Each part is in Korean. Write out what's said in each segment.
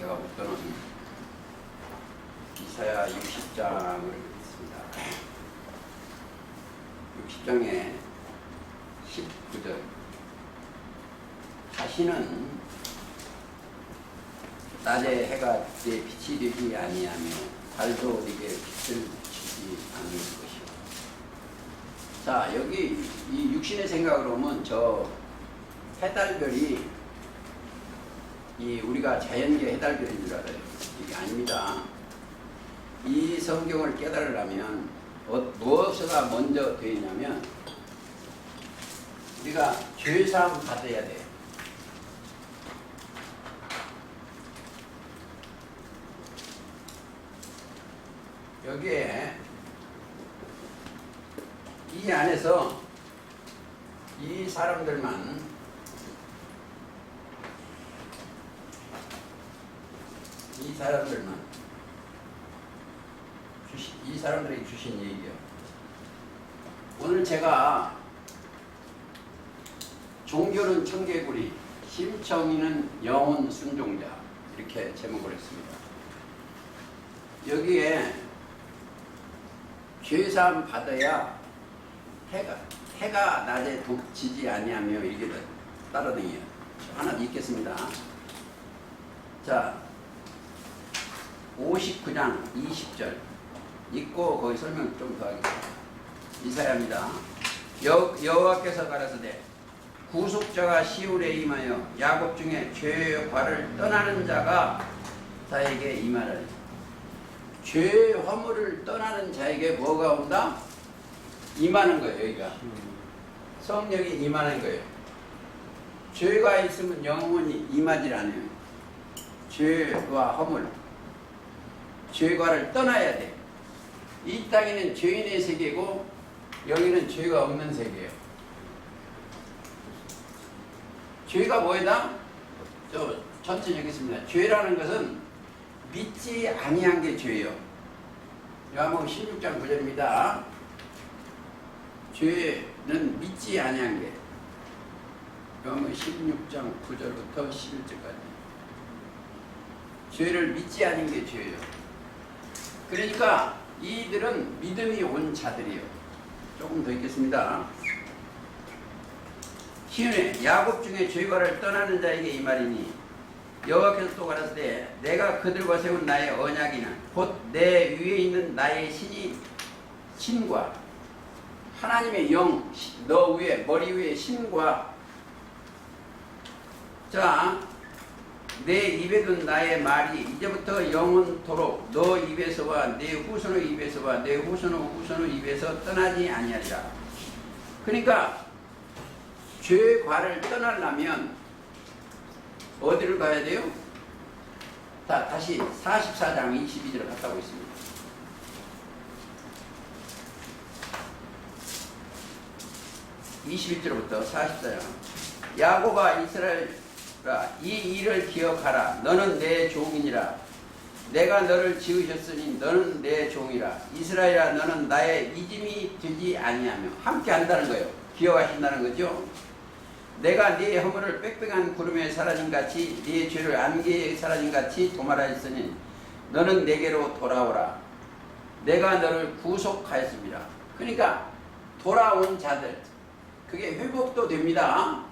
제가 목표는 이사야 60장을 읽겠습니다. 60장의 19절. 다시는 낮에 해가 내 빛이 되지 아니하며 달도 네게 빛을 비추지 않을 것이요. 자, 여기 이 육신의 생각으로 보면 저 해달별이 이 우리가 자연계 해달별인 줄 알아요. 이게 아닙니다. 이 성경을 깨달으려면 무엇가 먼저 되어 있냐면 우리가 죄사함 받아야 돼요. 여기에 이 안에서 이 사람들만 이 사람들에게 주신 얘기요. 오늘 제가 종교는 청개구리, 심청이는 영혼 순종자 이렇게 제목을 했습니다. 여기에 죄사함 받아야 해가 낮에 지지 아니하며 이게 따라등이에요. 하나 읽겠습니다. 자, 59장 20절 읽고 거기 설명 좀 더 하겠습니다. 이사야입니다. 여호와께서 가라사대 구속자가 시온에 임하여 야곱 중에 죄의 과를 떠나는 자가 자에게 임하리라. 죄의 허물을 떠나는 자에게 뭐가 온다? 임하는 거예요. 여기가 성령이 임하는 거예요. 죄가 있으면 영혼이 임하지 않아요. 죄와 허물, 죄과를 떠나야 돼. 이 땅에는 죄인의 세계고 여기는 죄가 없는 세계예요. 죄가 뭐이다? 저 천천히 읽겠습니다. 죄라는 것은 믿지 아니한 게 죄예요. 요한복음 16장 9절입니다. 죄는 믿지 아니한 게. 요한복음 16장 9절부터 11절까지. 죄를 믿지 않은 게 죄예요. 그러니까 이들은 믿음이 온 자들이에요. 조금 더 읽겠습니다. 시온에 야곱 중에 죄과를 떠나는 자에게 이 말이니 여호와께서 또 가라사대 내가 그들과 세운 나의 언약이나 곧 내 위에 있는 나의 신과 하나님의 영, 너 위에 머리 위에 신과 자, 내 입에 둔 나의 말이 이제부터 영원토록 너 입에서와 내 후손의 입에서와 내 후손의 입에서 떠나지 아니하리라. 그러니까 죄과를 떠나려면 어디를 가야 돼요? 자, 다시 44장 22절을 갔다 오겠습니다. (21절부터) 44장. 야곱아 이스라엘아 이 일을 기억하라. 너는 내 종이니라. 내가 너를 지으셨으니 너는 내 종이라. 이스라엘아 너는 나의 믿음이 되지 아니하며 함께 한다는 거예요. 기억하신다는 거죠. 내가 네 허물을 빽빽한 구름에 사라짐같이 네 죄를 안개에 사라짐같이 도말하였으니 너는 내게로 돌아오라. 내가 너를 구속하였습니다. 그러니까 돌아온 자들, 그게 회복도 됩니다.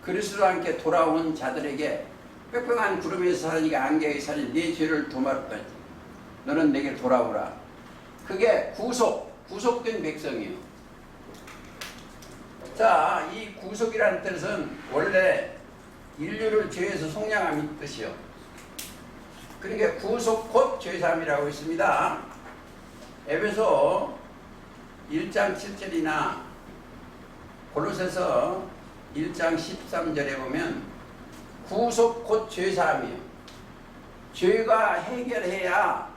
그리스도와 함께 돌아온 자들에게 빽빽한 구름에서 사라지게 안개에 사라진 네 죄를 도말하였지. 너는 내게 돌아오라. 그게 구속된 백성이에요. 자, 이 구속이라는 뜻은 원래 인류를 죄에서 속량함이 뜻이요. 그러니까 구속 곧 죄사함이라고 있습니다. 에베소 1장 7절이나 골로새서 1장 13절에 보면 구속 곧 죄사함이에요. 죄가 해결해야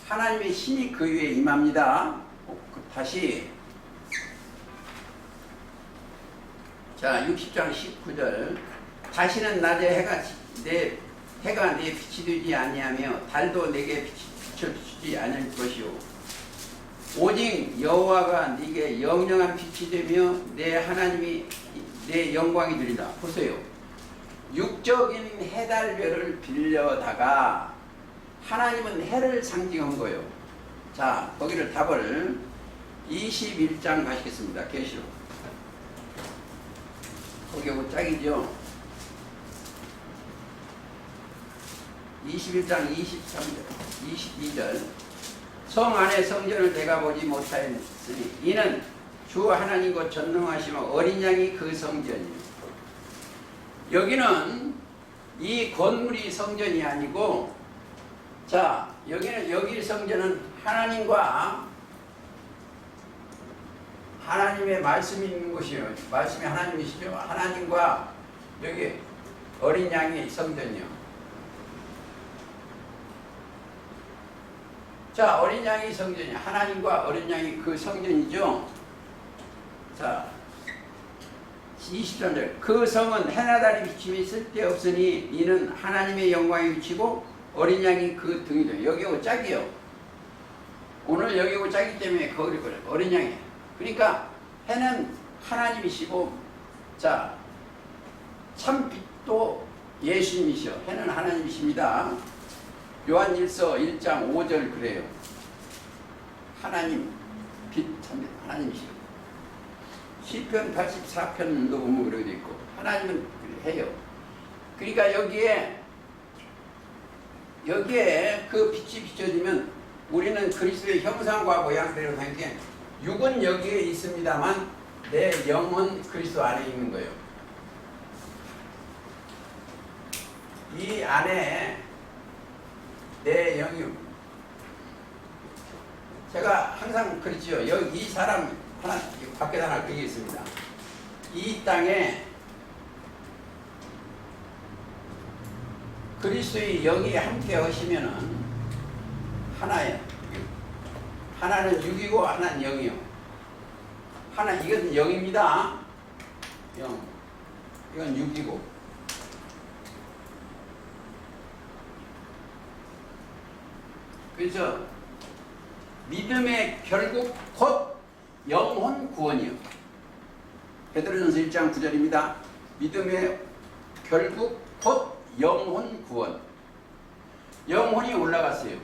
하나님의 신이 그 위에 임합니다. 다시 자, 60장 19절 다시는 낮에 해가 내 빛이 되지 아니하며 달도 내게 빛을 비추지 않을 것이요 오직 여호와가 네게 영영한 빛이 되며 내 하나님이 내 영광이 되리라. 보세요. 육적인 해달별을 빌려다가 하나님은 해를 상징한 거예요. 자, 거기를 답을 21장 가시겠습니다. 계시록. 거기하고 짝이죠. 21장 23절, 22절. 성 안에 성전을 내가 보지 못하였으니 이는 주 하나님과 전능하시며 어린 양이 그 성전이요. 여기는 이 건물이 성전이 아니고, 자, 여기 성전은 하나님과 하나님의 말씀이 있는 곳이요. 말씀이 하나님이시죠. 하나님과 여기 어린 양이 성전이요. 자, 어린 양이 성전이, 하나님과 어린 양이 그 성전이죠. 자, 23절. 그 성은 해나 달이 비침이 쓸데없으니 이는 하나님의 영광이 비치고 어린 양이 그 등이죠. 여기하고 짝이요. 오늘 여기하고 짝이기 때문에 거울이 그래. 어린 양이. 그러니까 해는 하나님이시고, 자, 참빛도 예수님이시오. 해는 하나님이십니다. 요한일서 1장 5절 그래요. 하나님, 빛, 참빛, 하나님이시오. 시편 84편도 보면 그렇게 돼 있고, 하나님은 해요. 그러니까 여기에 그 빛이 비춰지면 우리는 그리스도의 형상과 모양대로 다니게, 육은 여기에 있습니다만 내 영은 그리스도 안에 있는 거예요. 이 안에 내 영이, 제가 항상 그랬죠. 여기 이 사람 하나, 밖에 하나 그게 있습니다. 이 땅에 그리스도의 영이 함께 하시면은 하나예요. 하나는 육이고 하나는 영이요. 하나, 이것은 영입니다. 영. 이건 육이고. 그래서 믿음의 결국 곧 영혼 구원이요. 베드로전서 1장 9절입니다. 믿음의 결국 곧 영혼 구원. 영혼이 올라갔어요.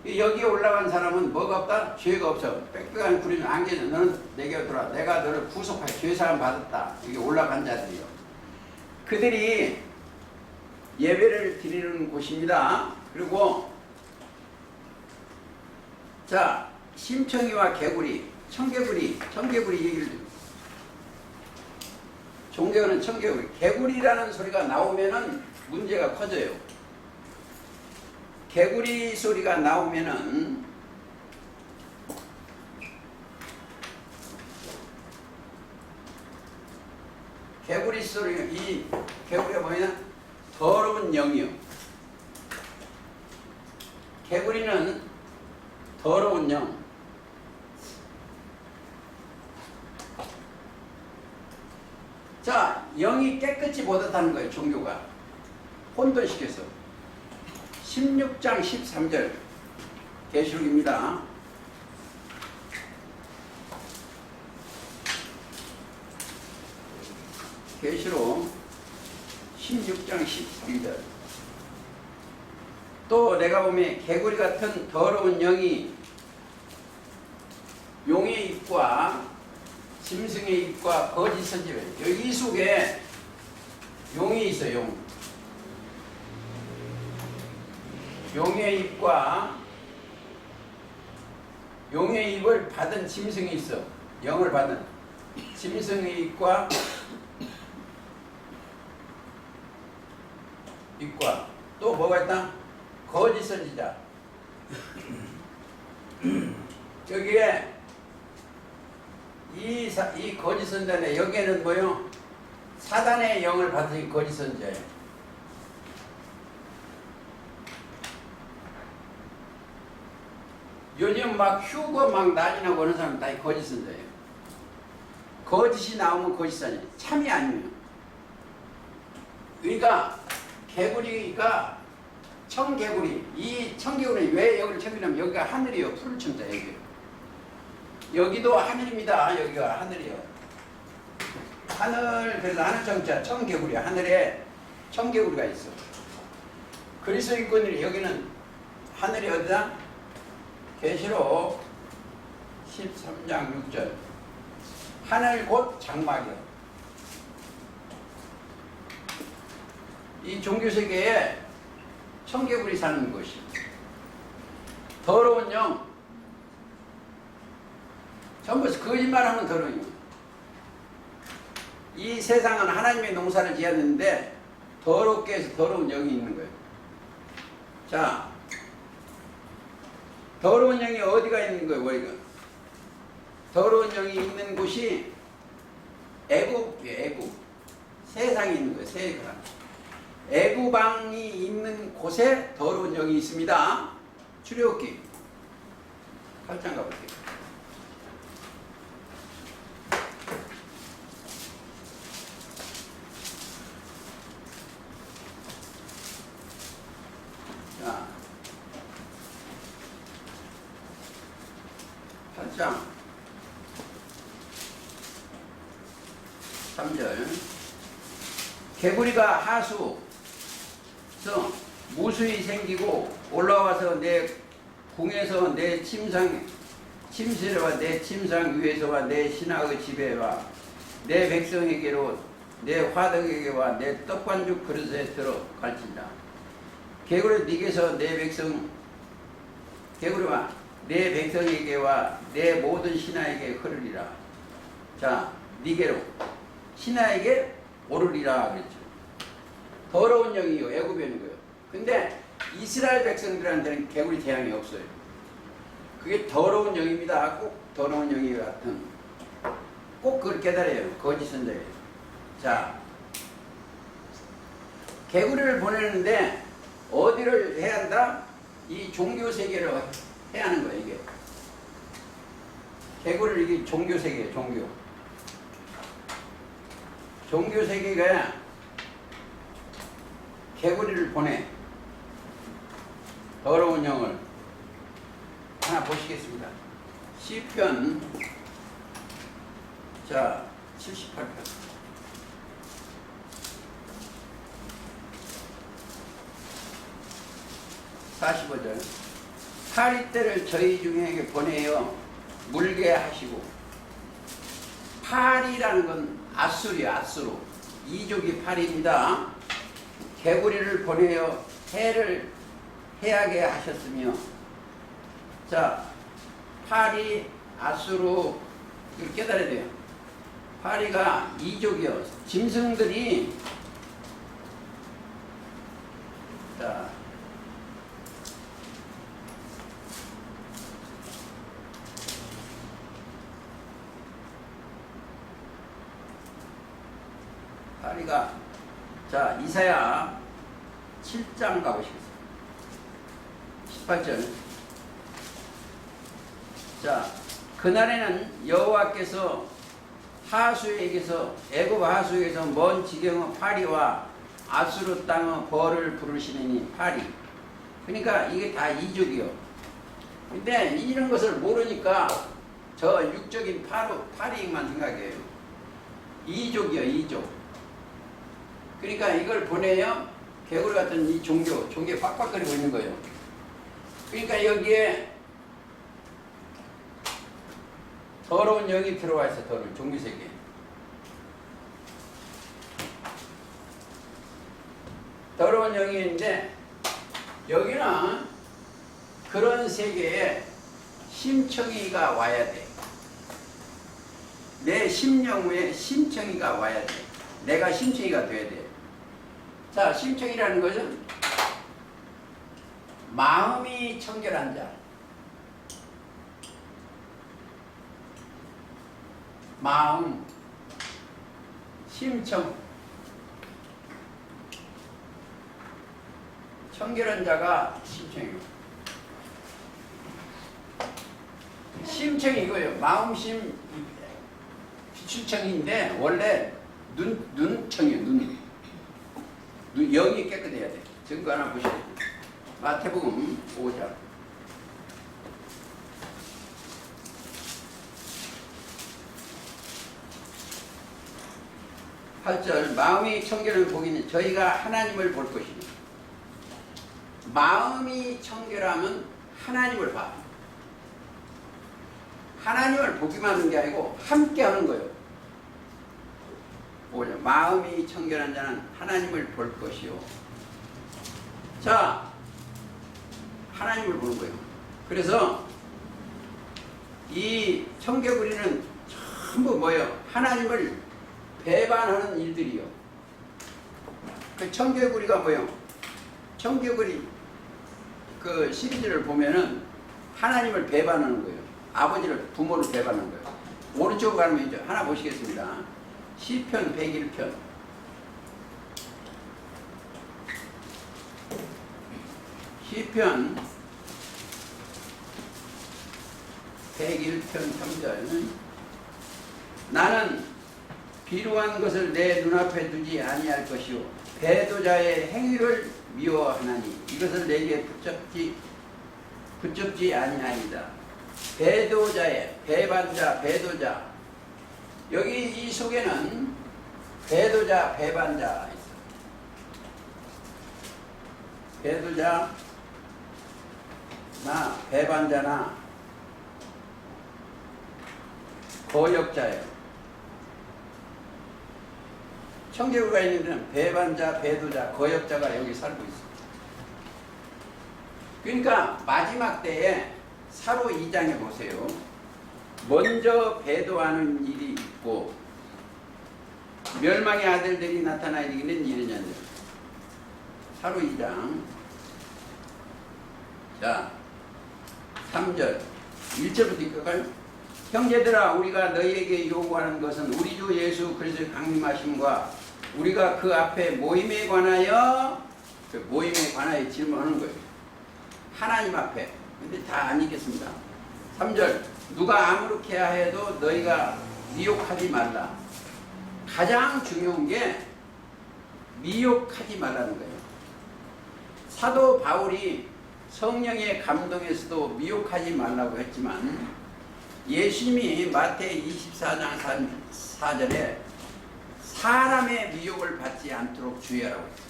여기에 올라간 사람은 뭐가 없다? 죄가 없어. 빽빽한 구리는 안개져. 너는 내게 오더라. 내가 너를 구속하여 죄사함 받았다. 이게 올라간 자들이요. 그들이 예배를 드리는 곳입니다. 그리고 자, 심청이와 개구리, 청개구리 얘기를 좀. 종교는 청개구리. 개구리라는 소리가 나오면은 문제가 커져요. 개구리 소리가 나오면은 개구리 소리, 이 개구리가 뭐냐? 더러운 영이요. 개구리는 더러운 영. 자, 영이 깨끗이 못하다는 거예요. 종교가 혼돈시켜서. 16장 13절 계시록입니다. 계시록 16장 13절. 또 내가 보면 개구리 같은 더러운 영이 용의 입과 짐승의 입과 거짓 선지를, 여기 이 속에 용이 있어요. 용의 입과 용의 입을 받은 짐승이 있어. 영을 받은 짐승의 입과 또 뭐가 있다? 거짓 선지자. 저기에 이 거짓 선지자네, 여기에는 뭐요? 사단의 영을 받은 거짓 선지자예요. 요즘 막 휴거 막 난리 나고 그런 사람 다 거짓 선지자예요. 거짓이 나오면 거짓 선지자, 참이 아니에요. 그러니까 개구리가 청개구리, 이 청개구리 왜 여기를 청개냐면 여기가 하늘이요. 풀을 춘다. 여기도 하늘입니다. 여기가 하늘이요. 하늘, 그래서 하늘 청자 청개구리, 하늘에 청개구리가 있어. 그리스도인권이 여기는 하늘이 어디다? 계시록 13장 6절. 하늘 곧 장막이요. 이 종교세계에 청개구리 사는 곳이 더러운 영, 전부 거짓말하면 더러운 영. 이 세상은 하나님의 농사를 지었는데 더럽게 해서 더러운 영이 있는 거예요. 자, 더러운 영이 어디가 있는 거예요? 우리가 더러운 영이 있는 곳이 애굽이에요. 애굽. 세상에 있는 거예요. 세상. 애굽왕이 있는 곳에 더러운 영이 있습니다. 출애굽기 8장 가볼게요. 자, 8장 3절. 개구리가 하수에서 무수히 생기고 올라와서 내 궁에서 내 침실에와 내 침상 위에서와 내 신하의 집에와 내 백성에게로 내 화덕에게와 내 떡반죽 그릇에 들어갈지니라. 개구리 네게서 내 백성 개구리와 내 백성에게와 내 모든 신하에게 흐르리라. 자, 네게로 신하에게 오르리라 그랬죠. 더러운 영이요. 애굽에 있는 거예요. 근데 이스라엘 백성들한테는 개구리 재앙이 없어요. 그게 더러운 영입니다. 꼭 더러운 영이 같은. 꼭 그걸 깨달아요. 거짓 선자예요. 자, 개구리를 보내는데 어디를 해야 한다? 이 종교 세계를 해야 하는 거예요. 이게 개구리를 이게 종교 세계예요. 종교 세계가 개구리를 보내. 더러운 영을 하나 보시겠습니다. 시편 자 78편 45절. 파리떼를 저희 중에게 보내어 물게 하시고. 파리라는 건 아수리야. 아수르 이족이 파리입니다. 개구리를 보내어 해를 해하게 하셨으며. 자, 파리 아수르 이걸 깨달아야 돼요. 파리가 이족이요. 짐승들이 자 파리가 자 이사야 7장 가보시겠습니다. 18절. 자, 그날에는 여호와께서 하수에게서 애굽 하수에게서 먼 지경의 파리와 아수르 땅의 벌을 부르시니. 파리. 그러니까 이게 다 이족이요. 근데 이런 것을 모르니까 저 육적인 파리만 생각해요. 이족이요. 이족. 그러니까 이걸 보내요. 개구리 같은 이 종교에 빡빡거리고 있는 거예요. 그러니까 여기에 더러운 영이 들어와 있어. 더러운 종교세계. 더러운 영이 있는데 여기는 그런 세계에 심청이가 와야 돼. 내 심령에 심청이가 와야 돼. 내가 심청이가 돼야 돼. 자, 심청이라는 것은 마음이 청결한 자. 마음, 심청. 청결한 자가 심청이고. 심청이 이거예요. 마음심 비추청인데 원래 눈청이에요. 영이 깨끗해야 돼. 증거 하나 보시죠. 마태복음 5장 8절 8절 마음이 청결한 복이니 저희가 하나님을 볼 것이니. 마음이 청결하면 하나님을 봐. 하나님을 보기만 하는 게 아니고 함께 하는 거예요. 뭐냐? 마음이 청결한 자는 하나님을 볼 것이요. 자, 하나님을 보는 거예요. 그래서 이 청개구리는 전부 뭐예요? 하나님을 배반하는 일들이요. 그 청개구리가 뭐예요? 청개구리 그 시리즈를 보면은 하나님을 배반하는 거예요. 아버지를, 부모를 배반하는 거예요. 오른쪽으로 가면 이제 하나 보시겠습니다. 시편 101편. 시편 101편 3절. 나는 비루한 것을 내 눈앞에 두지 아니할 것이요 배도자의 행위를 미워하나니 이것을 내게 붙잡지 아니하리다. 배도자의, 배반자, 배도자. 여기 이 속에는 배도자, 배반자 있어요. 배도자, 나 배반자나 거역자예요. 청개구리가 있는 데는 배반자, 배도자, 거역자가 여기 살고 있어요. 그러니까 마지막 때에 사로 2장에 보세요. 먼저 배도하는 일이 있고 멸망의 아들들이 나타나야 되기는 이르냐니. 사로 2장. 자, 3절 1절부터 읽을까요? 형제들아, 우리가 너희에게 요구하는 것은 우리 주 예수 그리스도의 강림하심과 우리가 그 앞에 모임에 관하여, 그 모임에 관하여 질문하는 거예요. 하나님 앞에. 근데 다 안 읽겠습니다. 3절 누가 아무렇게 해도 너희가 미혹하지 말라. 가장 중요한 게 미혹하지 말라는 거예요. 사도 바울이 성령의 감동에서도 미혹하지 말라고 했지만 예수님이 마태의 24장 4절에 사람의 미혹을 받지 않도록 주의하라고 했어요.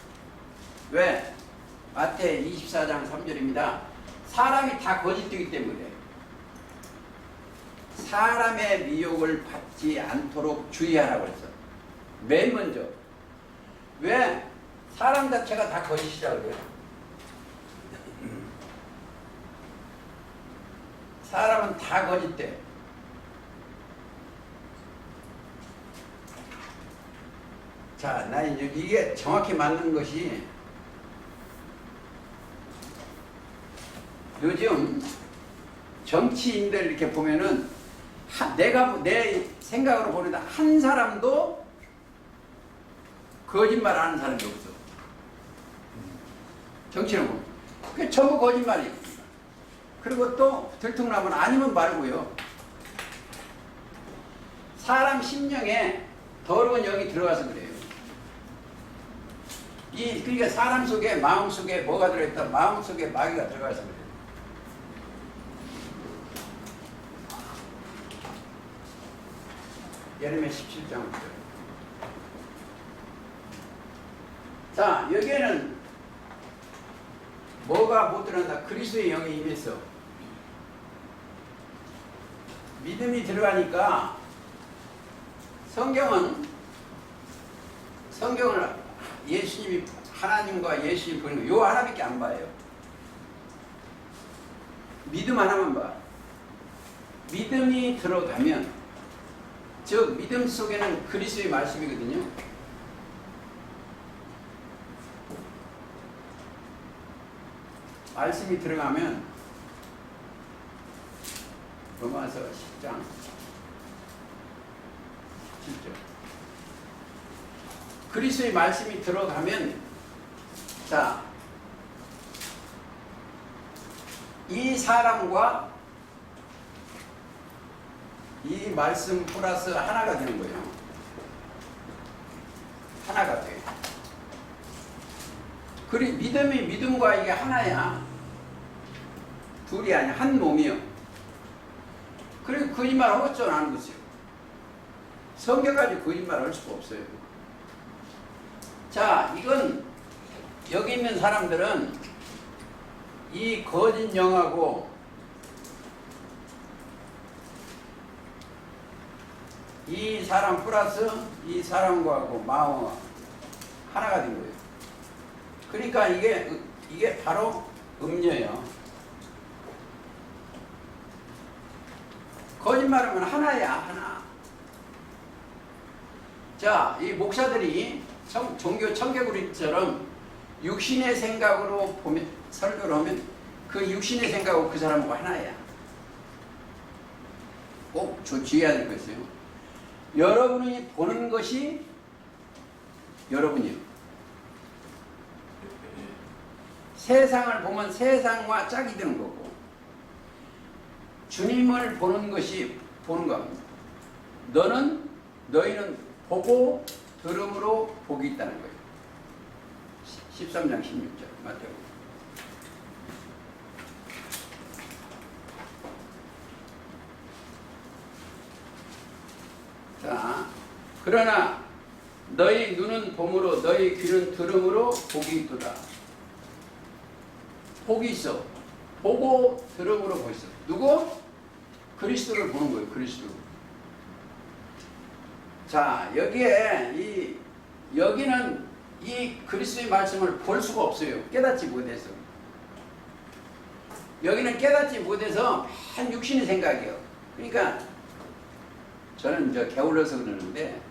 왜? 마태 24장 3절입니다. 사람이 다 거짓되기 때문에 사람의 미혹을 받지 않도록 주의하라고 했어. 맨 먼저. 왜? 사람 자체가 다 거짓이라고 그래요. 사람은 다 거짓돼. 자, 나 이게 정확히 맞는 것이 요즘 정치인들 이렇게 보면은 내가 내 생각으로 보는데 한 사람도 거짓말 하는 사람이 없어. 정치를 보면. 그게 전부 거짓말이에요. 그리고 또 들통나면 아니면 말고요. 사람 심령에 더러운 영이 들어가서 그래요. 그러니까 사람 속에, 마음 속에 뭐가 들어있다? 마음 속에 마귀가 들어가서 그래요. 예레미야 17장. 자, 여기에는 뭐가 못 들어간다? 그리스도의 영에 임해서 믿음이 들어가니까 성경을 예수님이 하나님과 예수님 보는 거 요 하나밖에 안 봐요. 믿음 하나만 봐. 믿음이 들어가면, 즉 믿음 속에는 그리스도의 말씀이거든요. 말씀이 들어가면 로마서 10장 17절 그리스도의 말씀이 들어가면, 자, 이 사람과 이 말씀 플러스 하나가 되는 거예요. 하나가 돼. 그리 믿음이 믿음과 이게 하나야. 둘이 아니야. 한 몸이요. 그리고 거짓말 하겠죠, 안 하는 거죠. 성경 가지고 거짓말 할 수가 없어요. 자, 이건 여기 있는 사람들은 이 거짓 영하고 이 사람 플러스 이 사람과하고 마음은 하나가 된 거예요. 그러니까 이게 바로 음녀예요. 거짓말하면 하나야, 하나. 자, 이 목사들이 종교 청개구리처럼 육신의 생각으로 보면, 설교를 하면 그 육신의 생각하고 그 사람하고 하나야. 꼭 주의해야 될 거 있어요. 여러분이 보는 것이 여러분이요. 세상을 보면 세상과 짝이 되는 거고, 주님을 보는 것이 보는 겁니다. 너희는 보고 들음으로 복이 있다는 거예요. 13장 16절 마태복음. 자, 그러나 너희 눈은 봄으로 너희 귀는 들음으로 복이 있도다. 복이 있어. 보고 들음으로 복이 있어. 누구? 그리스도를 보는 거예요. 그리스도. 자, 여기는 이 그리스도의 말씀을 볼 수가 없어요. 깨닫지 못해서. 여기는 깨닫지 못해서 한 육신의 생각이에요. 그러니까 저는 게을러서 그러는데,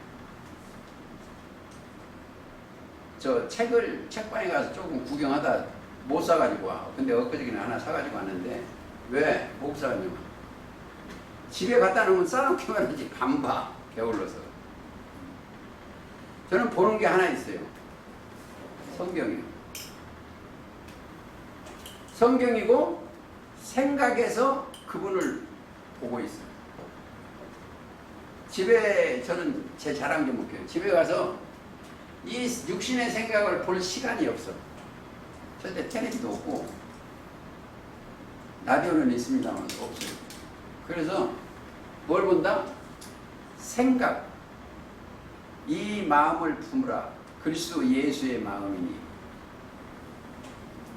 저 책방에 가서 조금 구경하다 못 사가지고 와. 근데 엊그저께는 하나 사가지고 왔는데, 왜? 못 사냐면 집에 갖다 놓으면 싸놓기만 하지 안 봐. 게을러서. 저는 보는 게 하나 있어요. 성경이요. 성경이고 생각에서 그분을 보고 있어요. 집에 저는 제 자랑 좀 볼게요. 집에 가서 이 육신의 생각을 볼 시간이 없어. 절대 텔레비도 없고 라디오는 있습니다만 없어요. 그래서 뭘 본다? 생각. 이 마음을 품으라. 그리스도 예수의 마음이니.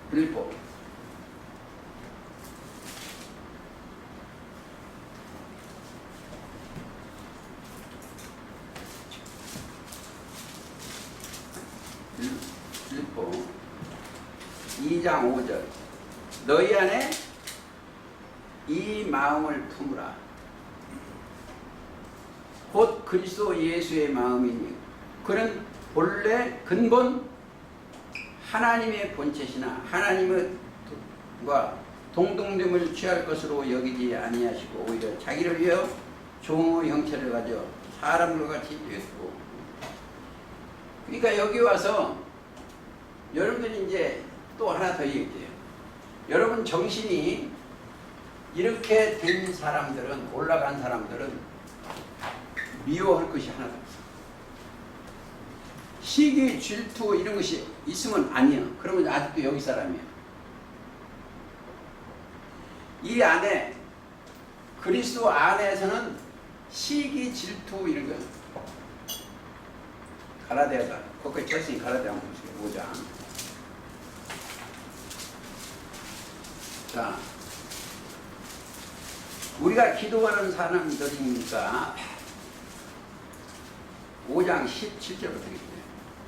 빌립보. 빌립보 2장 5절. 너희 안에 이 마음을 품으라. 곧 그리스도 예수의 마음이니 그는 본래 근본 하나님의 본체시나 하나님과 동등됨을 취할 것으로 여기지 아니하시고 오히려 자기를 위하여 종의 형체를 가져 사람과 같이 되었고. 그러니까 여기 와서 여러분들이 이제 또 하나 더 얘기해요. 여러분 정신이 이렇게 된 사람들은, 올라간 사람들은 미워할 것이 하나도 없어. 시기, 질투 이런 것이 있으면 아니야. 그러면 아직도 여기 사람이야. 이 안에, 그리스도 안에서는 시기, 질투 이런 거. 갈라디아가 거기에 쳤으니 갈라디아 한번 보세요. 5장. 자, 우리가 기도하는 사람들이니까 5장 17절부터 있어요.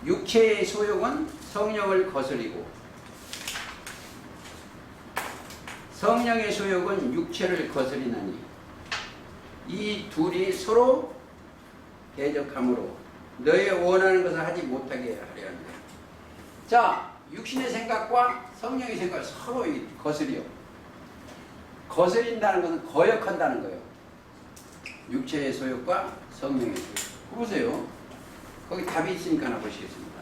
육체의 소욕은 성령을 거스리고 성령의 소욕은 육체를 거스리나니 이 둘이 서로 대적하므로 너의 원하는 것을 하지 못하게 하려 합니다. 자, 육신의 생각과 성령의 생각을 서로 거스려. 거스린다는 것은 거역한다는 거예요. 육체의 소욕과 성령의 소욕. 보세요. 거기 답이 있으니까 하나 보시겠습니다.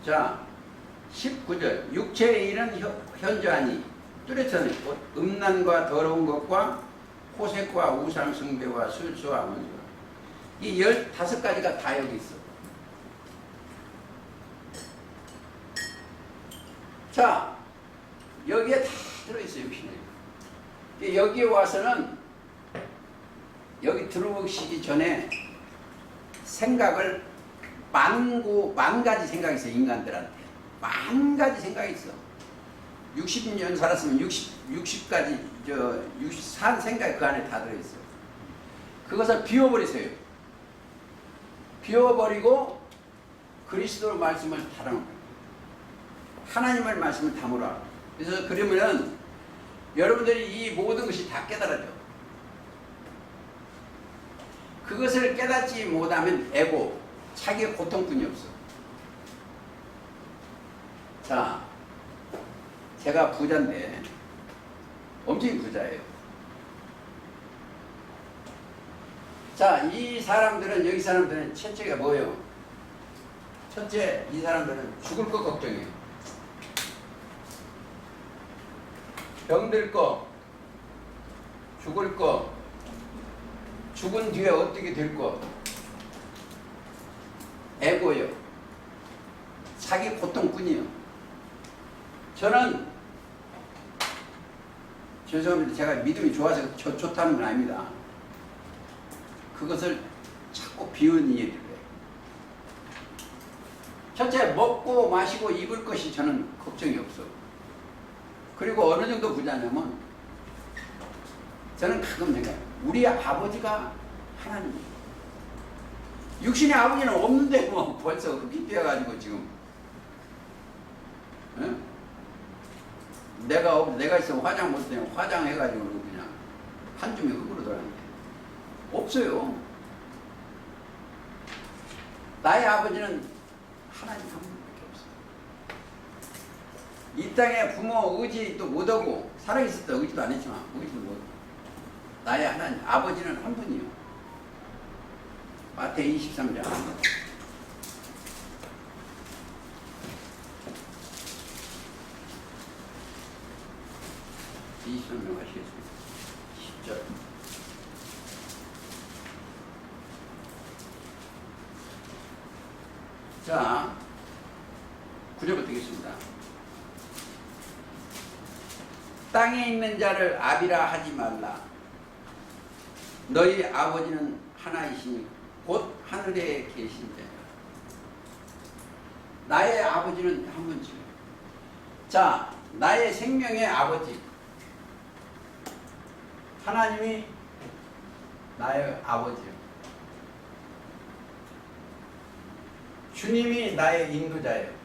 자, 19절. 육체의 일은 현저하니 뚜렷하니 음란과 더러운 것과 호색과 우상 숭배와 술수와 원수와. 이 15가지가 다 여기 있어. 자, 여기에 다 들어있어요. 육신에. 여기에 와서는 여기 들어오시기 전에 생각을 만 가지 생각이 있어. 인간들한테 만 가지 생각이 있어. 60년 살았으면 60가지 산 생각이 그 안에 다 들어있어요. 그것을 비워버리세요. 비워버리고 그리스도 말씀을 다루는 거예요. 하나님의 말씀을 담으라. 그래서 그러면은 여러분들이 이 모든 것이 다 깨달아져. 그것을 깨닫지 못하면 에고, 자기의 고통뿐이 없어. 자, 제가 부자인데 엄청 부자예요. 자, 이 사람들은, 여기 사람들은 첫째가 뭐예요? 첫째, 이 사람들은 죽을 것 걱정해요. 병들 거, 죽을 거, 죽은 뒤에 어떻게 될 거, 애고요. 자기 고통뿐이요. 저는 죄송합니다. 제가 믿음이 좋아서 좋다는 건 아닙니다. 그것을 자꾸 비운 이해를 해요. 첫째, 먹고 마시고 입을 것이 저는 걱정이 없어. 그리고 어느 정도 부자냐면 저는 가끔 생각해요. 우리 아버지가 하나님이에요. 육신의 아버지는 없는데 뭐 벌써 흙이 되어가지고 지금 응? 내가 있으면 화장 못하면 화장해가지고 그냥 한 줌이 흙으로 돌아가는데 없어요. 나의 아버지는 하나님 한 분밖에 없어요. 이 땅에 부모 의지도 못하고 살아있을 때 의지도 안 했지만 의지도 못하고 나의 하나님 아버지는 한 분이요. 마태복음 23장 23장 하시겠습니다. 10절. 자, 9절부터 읽겠습니다. 땅에 있는 자를 아비라 하지 말라. 너희 아버지는 하나이시니 곧 하늘에 계신 자라. 나의 아버지는 한 분이죠. 자, 나의 생명의 아버지 하나님이 나의 아버지요. 주님이 나의 인도자예요.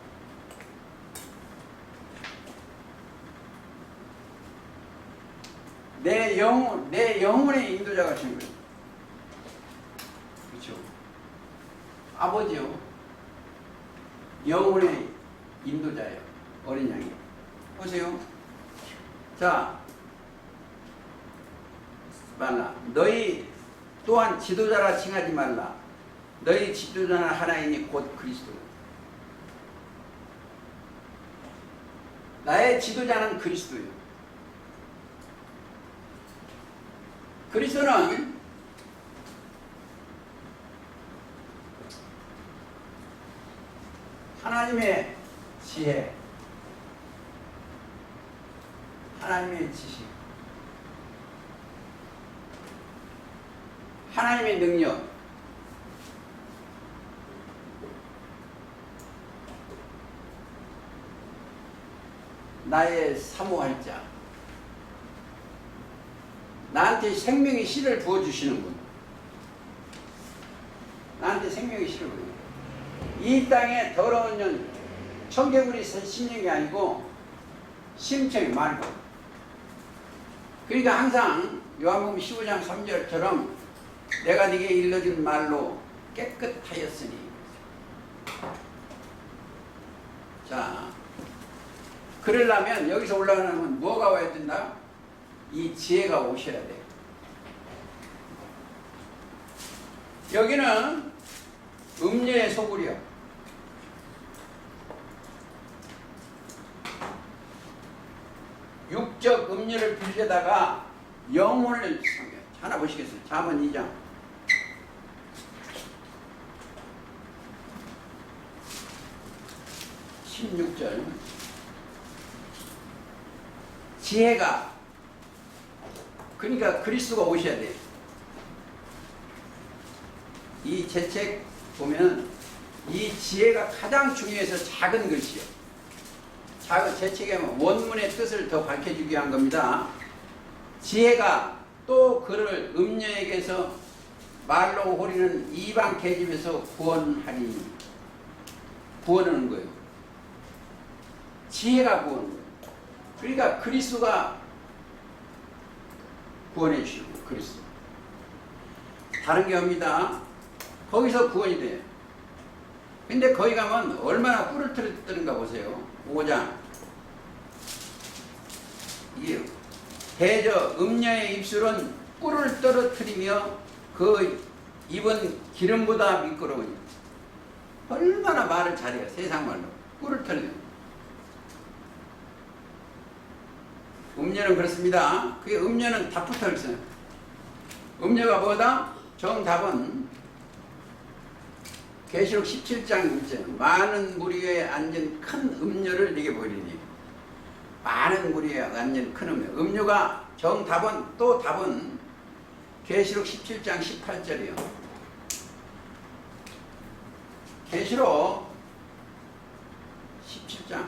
내 영혼의 인도자가 되신 거예요. 그렇죠? 아버지요. 영혼의 인도자예요. 어린 양이. 보세요. 자, 말라. 너희 또한 지도자라 칭하지 말라. 너희 지도자는 하나이니 곧 그리스도. 나의 지도자는 그리스도예요. 그리스도는 하나님의 지혜, 하나님의 지식, 하나님의 능력, 나의 사모할 자, 나한테 생명의 씨를 부어주시는 분, 나한테 생명의 씨를 부어주시는 분. 이 땅에 더러운 년 청개구리 심령이 아니고 심청이 말고. 그러니까 항상 요한복음 15장 3절처럼 내가 네게 일러준 말로 깨끗하였으니. 자, 그러려면 여기서 올라가려면 뭐가 와야 된다? 이 지혜가 오셔야 돼. 여기는 음료의 소굴이요. 육적 음료를 빌려다가 영혼을 섬겨요. 하나 보시겠어요? 잠언 2장 16절. 지혜가, 그러니까 그리스도가 오셔야 돼. 이 제 책 보면 이 지혜가 가장 중요해서 작은 글씨요. 제 책에 원문의 뜻을 더 밝혀주기 위한 겁니다. 지혜가 또 그를 음녀에게서 말로 호리는 이방 계집에서 구원하니. 구원하는 거예요. 지혜가 구원하는 거예요. 그러니까 그리스도가 구원해 주시고, 그리스도. 다른 게 없습니다. 거기서 구원이 돼요. 근데 거기 가면 얼마나 꿀을 떨어뜨는가 보세요. 5장. 이게 대저 음녀의 입술은 꿀을 떨어뜨리며 그 입은 기름보다 미끄러우니. 얼마나 말을 잘해요. 세상 말로. 꿀을 터는. 음녀는 그렇습니다. 그게 음녀는 다 붙어 있어요. 음녀가 뭐다? 정답은 계시록 17장 1절. 많은 무리 위에 앉은 큰 음녀를 네게 보이리니. 많은 무리 위에 앉은 큰 음녀. 음녀가 정답은 또 답은 계시록 17장 18절이요. 계시록 17장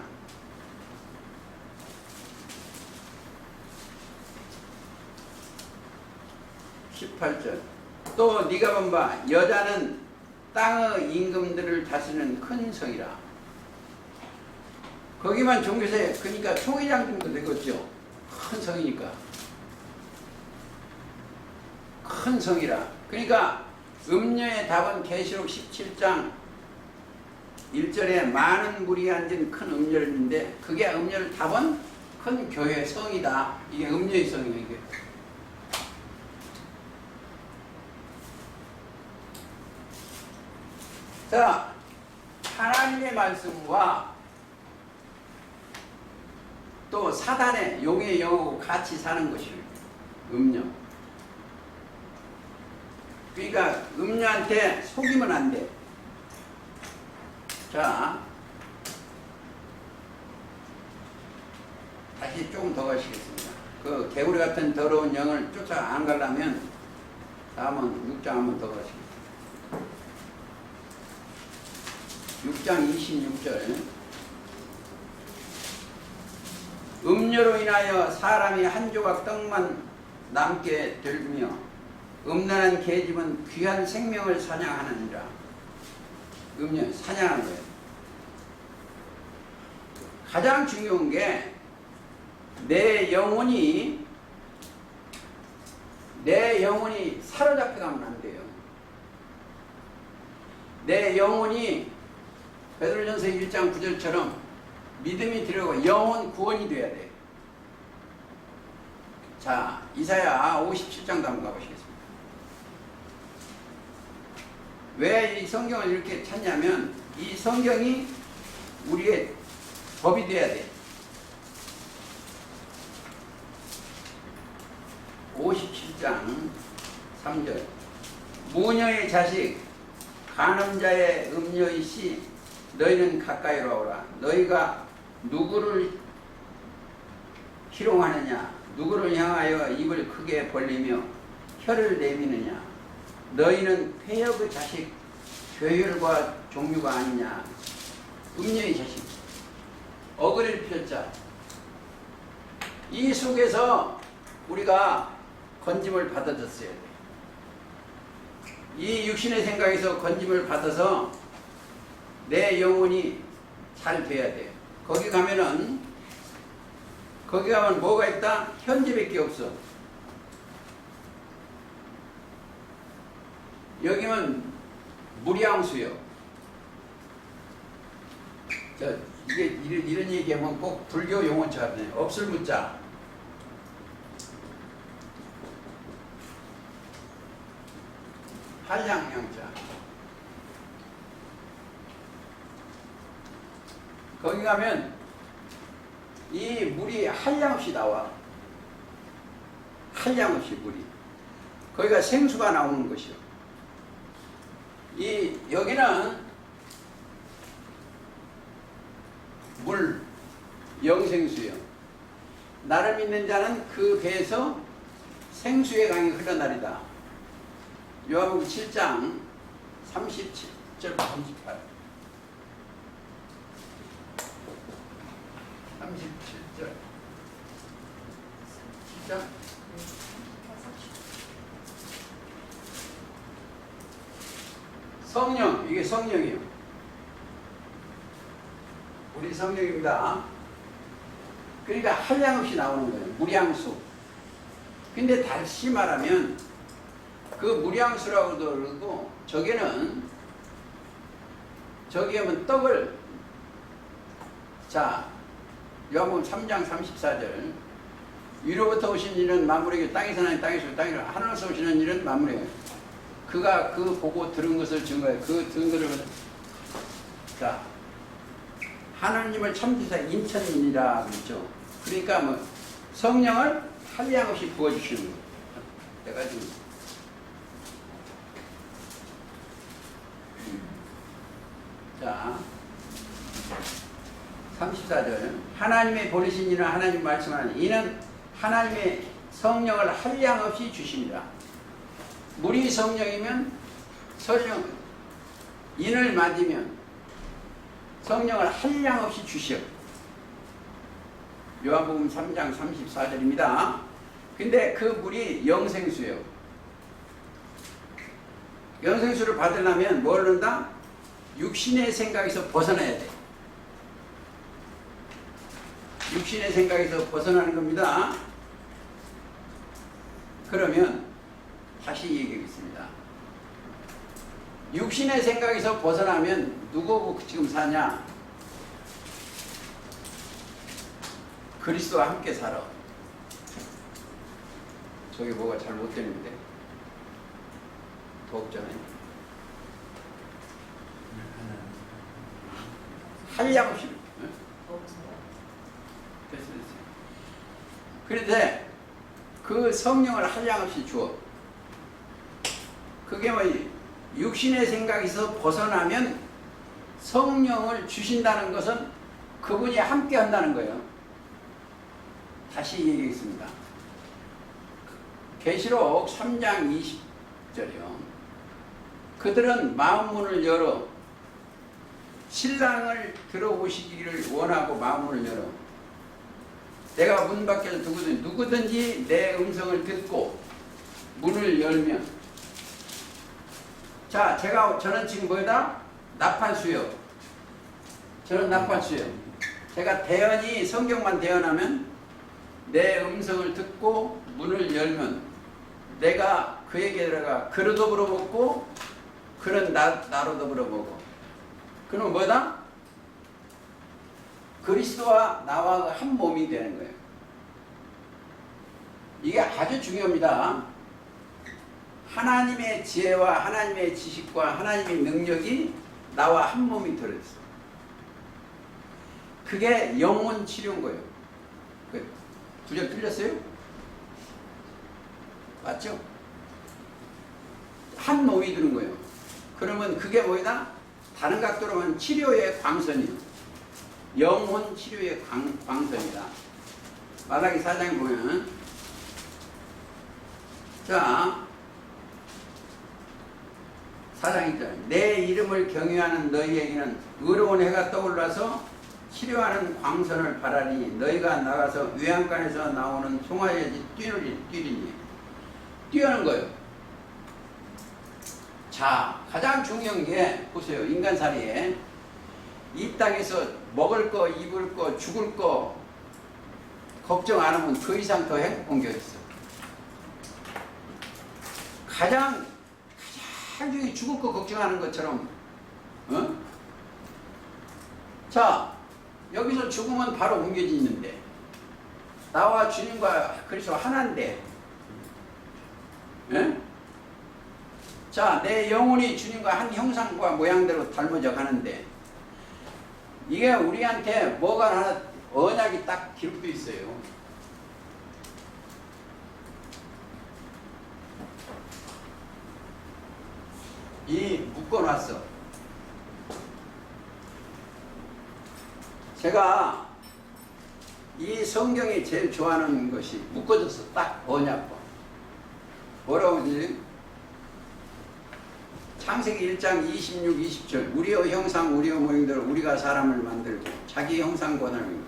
18절. 또 네가 본 바 여자는 땅의 임금들을 다스리는 큰 성이라. 거기만 종교세, 그러니까 총회장 정도 되겠죠. 큰 성이니까. 큰 성이라. 그러니까 음녀의 답은 계시록 17장 1절에 많은 무리 앉은 큰 음녀인데, 그게 음녀를 답은 큰 교회 성이다. 이게 음녀의 성이에요. 이게. 자, 하나님의 말씀과 또 사단의 용의 영하고 같이 사는 것이에요. 음녀. 그러니까 음녀한테 속이면 안 돼. 자, 다시 조금 더 가시겠습니다. 그 개구리 같은 더러운 영을 쫓아 안 가려면 다음은 6장 한번 더 가시겠습니다. 6장 26절. 음료로 인하여 사람이 한 조각 떡만 남게 들며 음란한 계집은 귀한 생명을 사냥하느니라. 음료, 사냥하는 거예요. 가장 중요한 게 내 영혼이 사로잡혀가면 안 돼요. 내 영혼이 베드로전서 1장 9절처럼 믿음이 들어가고 영혼 구원이 돼야 돼. 자, 이사야 57장도 한번 가보시겠습니다. 왜 이 성경을 이렇게 찾냐면 이 성경이 우리의 법이 돼야 돼. 57장 3절. 무녀의 자식 간음자의 음녀의 씨 너희는 가까이로 오라. 너희가 누구를 희롱하느냐? 누구를 향하여 입을 크게 벌리며 혀를 내미느냐? 너희는 폐역의 자식 죄율과 종류가 아니냐? 음녀의 자식 어그릴 폈자. 이 속에서 우리가 건짐을 받아줬어야 돼. 이 육신의 생각에서 건짐을 받아서 내 영혼이 잘 돼야 돼. 거기 가면 뭐가 있다? 현지밖에 없어. 여기는 무량수요. 이게 이런 얘기하면 꼭 불교 용어처럼 없을 묻자. 한량양자. 거기 가면 이 물이 한량없이 나와. 한량없이 물이. 거기가 생수가 나오는 것이요. 여기는 물, 영생수요. 나를 믿는 자는 그 배에서 생수의 강이 흘러나리다. 요한복음 7장 37절 38. 37절. 10장. 성령, 이게 성령이에요. 우리 성령입니다. 그러니까 한량없이 나오는 거예요. 무량수. 근데 다시 말하면 그 무량수라고도 그러고 저기 하면 떡을 자 요한복음 3장 34절 위로부터 오신 이는 만물에게 땅에서 나니 땅에서 땅이라 하늘에서 오시는 이는 만물에게 그가 그 보고 들은 것을 증거해 그 들은 것을 자 하나님을 참지사 인천이라 그랬죠. 그러니까 뭐 성령을 한량없이 부어주시는 거예요. 내가 지금 자 34절 하나님의 보내신 이는 하나님 말씀하니 이는 하나님의 성령을 한량없이 주십니다. 물이 성령이면 성령 인을 맞으면 성령을 한량없이 주시오. 요한복음 3장 34절입니다. 근데 그 물이 영생수예요. 영생수를 받으려면 뭘 넣는다? 육신의 생각에서 벗어나야 돼. 육신의 생각에서 벗어나는 겁니다. 그러면 다시 얘기하겠습니다. 육신의 생각에서 벗어나면 누구하고 지금 사냐? 그리스도와 함께 살아. 저기 뭐가 잘못되는데 더 없잖아요. 한량없이 됐어요. 그런데 그 성령을 한량없이 주어. 그게 뭐 육신의 생각에서 벗어나면 성령을 주신다는 것은 그분이 함께 한다는 거예요. 다시 얘기하겠습니다. 계시록 3장 20절이요. 그들은 마음문을 열어 신랑을 들어오시기를 원하고 마음문을 열어 내가 문 밖에서 누구든지 내 음성을 듣고 문을 열면 자 저는 지금 뭐다? 나팔수요. 저는 나팔수요. 제가 대언이 성경만 대언하면 내 음성을 듣고 문을 열면 내가 그에게 들어가 그로 더불어 먹고 그는 나로 더불어 먹어. 그럼 뭐다? 그리스도와 나와 한 몸이 되는 거예요. 이게 아주 중요합니다. 하나님의 지혜와 하나님의 지식과 하나님의 능력이 나와 한 몸이 들어있어. 그게 영혼 치료인 거예요. 구절 틀렸어요? 맞죠? 한 몸이 드는 거예요. 그러면 그게 뭐이다? 다른 각도로 보면 치료의 광선이에요. 영혼 치료의 광선이다. 마라기 4장에 보면 자 4장 1절 내 이름을 경외하는 너희에게는 의로운 해가 떠올라서 치료하는 광선을 바라니 너희가 나가서 외양간에서 나오는 송아지같이 뛰리니 뛰어는 거예요. 자 가장 중요한 게 보세요. 인간살이에 이 땅에서 먹을 거 입을 거 죽을 거 걱정 안 하면 그 이상 더 행복한 게 있어. 가장 중에 죽을 거 걱정하는 것처럼 어? 자 여기서 죽으면 바로 옮겨지는데 나와 주님과 그리스도 하나인데 예? 자 내 영혼이 주님과 한 형상과 모양대로 닮아져 가는데 이게 우리한테 뭐가 하나 언약이 딱 기록되어 있어요. 이 묶어놨어. 제가 이 성경이 제일 좋아하는 것이 묶어졌어. 딱 언약과 뭐라고 하지? 창세기 1장 26, 20절 우리의 형상 우리의 모형대로 우리가 사람을 만들고 자기 형상권을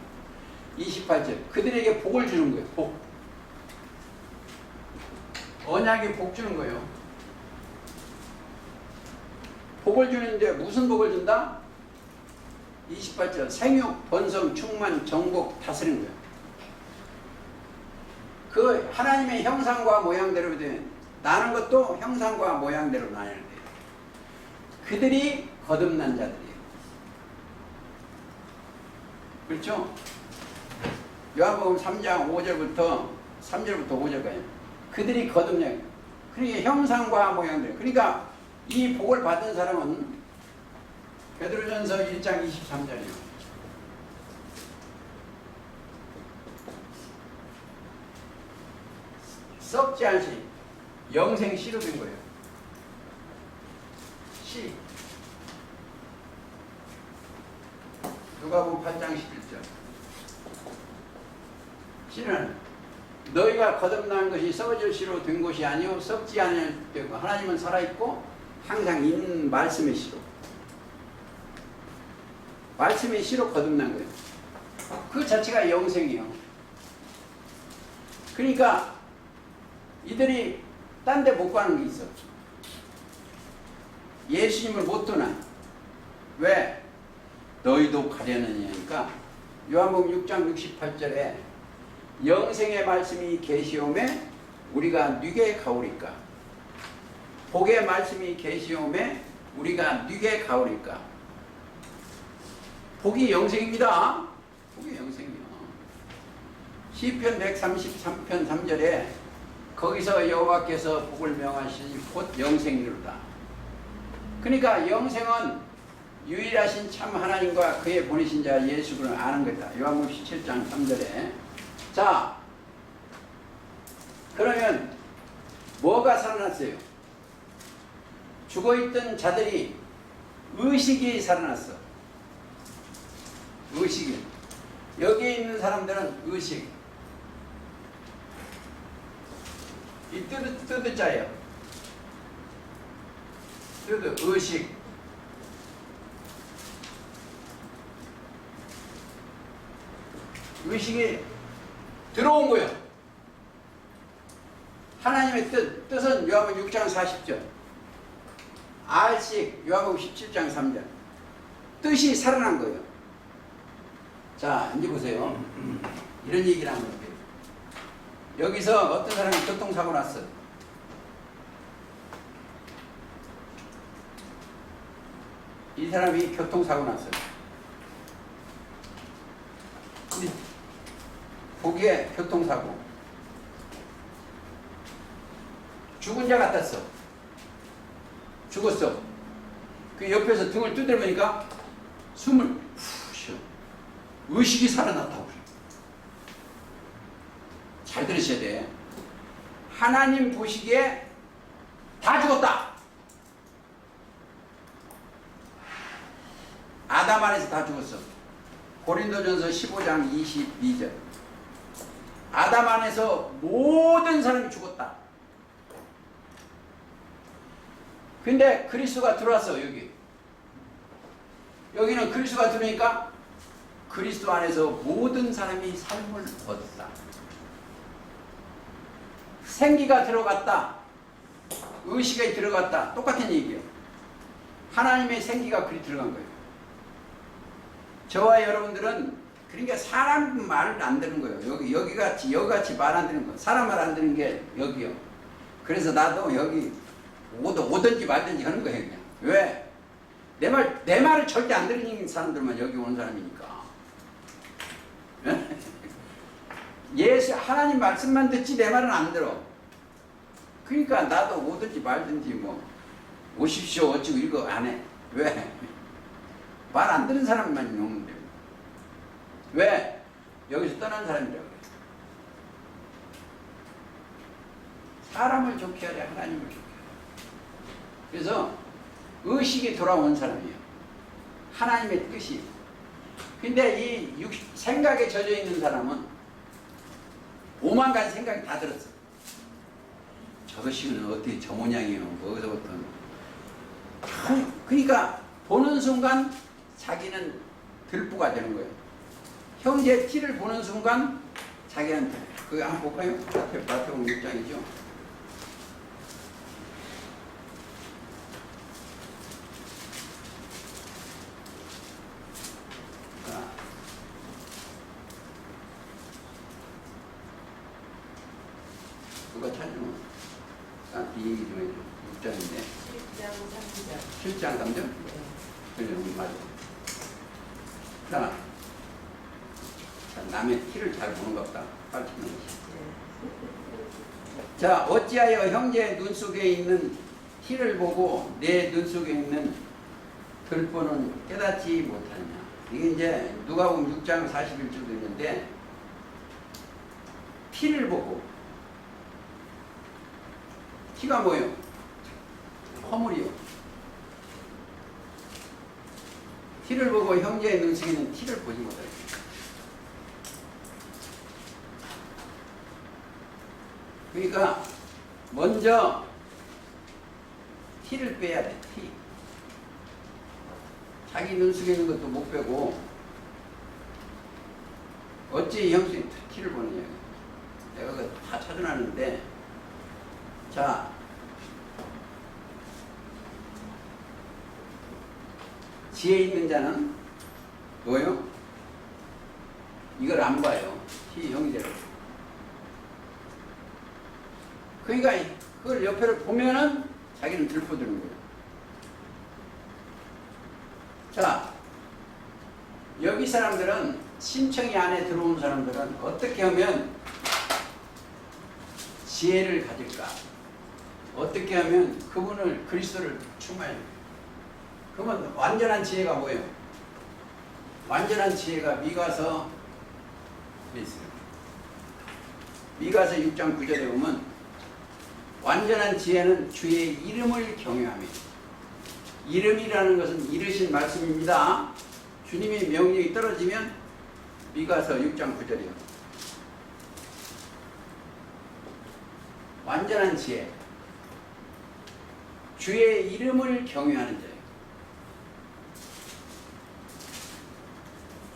28절. 그들에게 복을 주는 거예요. 복. 언약이 복 주는 거예요. 복을 주는데 무슨 복을 준다? 28절. 생육, 번성, 충만, 정복, 다스리는 거예요. 그 하나님의 형상과 모양대로 된 나는 것도 형상과 모양대로 나눠야 돼요. 그들이 거듭난 자들이에요. 그렇죠? 요한복음 3장 5절부터 3절부터 5절까지 그들이 거듭나요. 그러니까 형상과 모양대로. 그러니까 이 복을 받은 사람은 베드로전서 1장 23절이에요. 썩지 않으시 영생 씨로 된 거예요. 씨. 누가복음 8장 11절. 씨는 너희가 거듭난 것이 썩어질 씨로 된 것이 아니요 썩지 않을 때고 하나님은 살아있고 항상 있는 말씀의 씨로. 말씀의 씨로 거듭난 거예요. 그 자체가 영생이에요. 그러니까 이들이 딴 데 못 가는 게 있어. 예수님을 못 떠나. 왜? 너희도 가려느냐니까 요한복음 6장 68절에 영생의 말씀이 계시오매 우리가 뉘게 가오리까. 복의 말씀이 계시오매 우리가 뉘게 가오리까. 복이 영생입니다. 복이 영생이요. 시편 133편 3절에 거기서 여호와께서 복을 명하시니 곧 영생이로다. 그러니까 영생은 유일하신 참 하나님과 그의 보내신 자 예수를 아는 거다. 요한복음 17장 3절에. 자, 그러면 뭐가 살아났어요? 죽어있던 자들이 의식이 살아났어. 의식이. 여기에 있는 사람들은 의식. 이 뜨드자예요. 뜨드, 의식. 의식이 들어온 거예요. 하나님의 뜻은 요한복음 6장 40절. 알식, 요한복음 17장 3절. 뜻이 살아난 거예요. 자, 이제 보세요. 이런 얘기를 하는 거예요. 여기서 어떤 사람이 교통사고 났어. 이 사람이 교통사고 났어요. 보기에 교통사고. 죽은 자 같았어. 죽었어. 그 옆에서 등을 두드려보니까 숨을 푹 쉬어. 의식이 살아났다고. 잘 들으셔야 돼. 하나님 보시기에 다 죽었다. 아담 안에서 다 죽었어. 고린도전서 15장 22절. 아담 안에서 모든 사람이 죽었다. 근데 그리스도가 들어왔어. 여기는 그리스도가 들어오니까 그리스도 안에서 모든 사람이 삶을 얻었다. 생기가 들어갔다. 의식이 들어갔다. 똑같은 얘기예요. 하나님의 생기가 그리 들어간 거예요. 저와 여러분들은 그러니까 사람 말을 안 듣는 거예요. 여기같이 말 안 듣는 거예요. 사람 말 안 듣는 게 여기요. 그래서 나도 여기 오든지 말든지 하는 거예요. 그냥. 왜? 내 말을 절대 안 듣는 사람들만 여기 오는 사람이니까. 예수 하나님 말씀만 듣지 내 말은 안 들어. 그러니까 나도 오든지 말든지 뭐 오십시오 어찌고 이거 안 해. 왜? 말 안 듣는 사람만 오는데. 왜? 여기서 떠난 사람이라고 그래. 사람을 좋게 하려 하나님을 좋게 하려. 그래서 의식이 돌아온 사람이에요. 하나님의 뜻이. 근데 이 생각에 젖어 있는 사람은 오만 가지 생각이 다 들었어. 저것이는 어떻게 저 모양이요. 거기서부터. 그러니까 보는 순간 자기는 들보가 되는 거예요. 형제 티를 보는 순간 자기한테 그거 한번 볼까요? 마태복음 6장이죠. 그거 찾으면 나한테 얘기 좀 해줘. 6장인데 7장 3절? 그래, 맞아. 자, 남의 티를 잘 보는 것 같다. 밝히는 것이. 자, 어찌하여 형제의 눈 속에 있는 티를 보고 내 눈 속에 있는 들보는 깨닫지 못하느냐. 이게 이제 누가복음 6장 41절도 있는데, 티를 보고, 티가 뭐예요? 허물이요. 티를 보고 형제의 눈 속에 있는 티를 보지 못하요. 그러니까 먼저 티를 빼야 돼. 티. 자기 눈 속에 있는 것도 못 빼고 어찌 형식 티를 보느냐. 내가 그거 다 찾아놨는데, 자, 지혜 있는 자는 뭐요? 이걸 안 봐요. 티 형제를. 그러니까 그걸 옆에를 보면은 자기는 들포드는 거예요. 자, 여기 사람들은, 신청이 안에 들어온 사람들은 어떻게 하면 지혜를 가질까? 어떻게 하면 그분을, 그리스도를 충만해? 그러면 완전한 지혜가 뭐예요? 완전한 지혜가 미가서 있어요. 미가서 6장 9절에 보면 완전한 지혜는 주의 이름을 경외하며. 이름이라는 것은 이르신 말씀입니다. 주님의 명령이 떨어지면 미가서 6장 9절이요. 완전한 지혜. 주의 이름을 경외하는 자예요.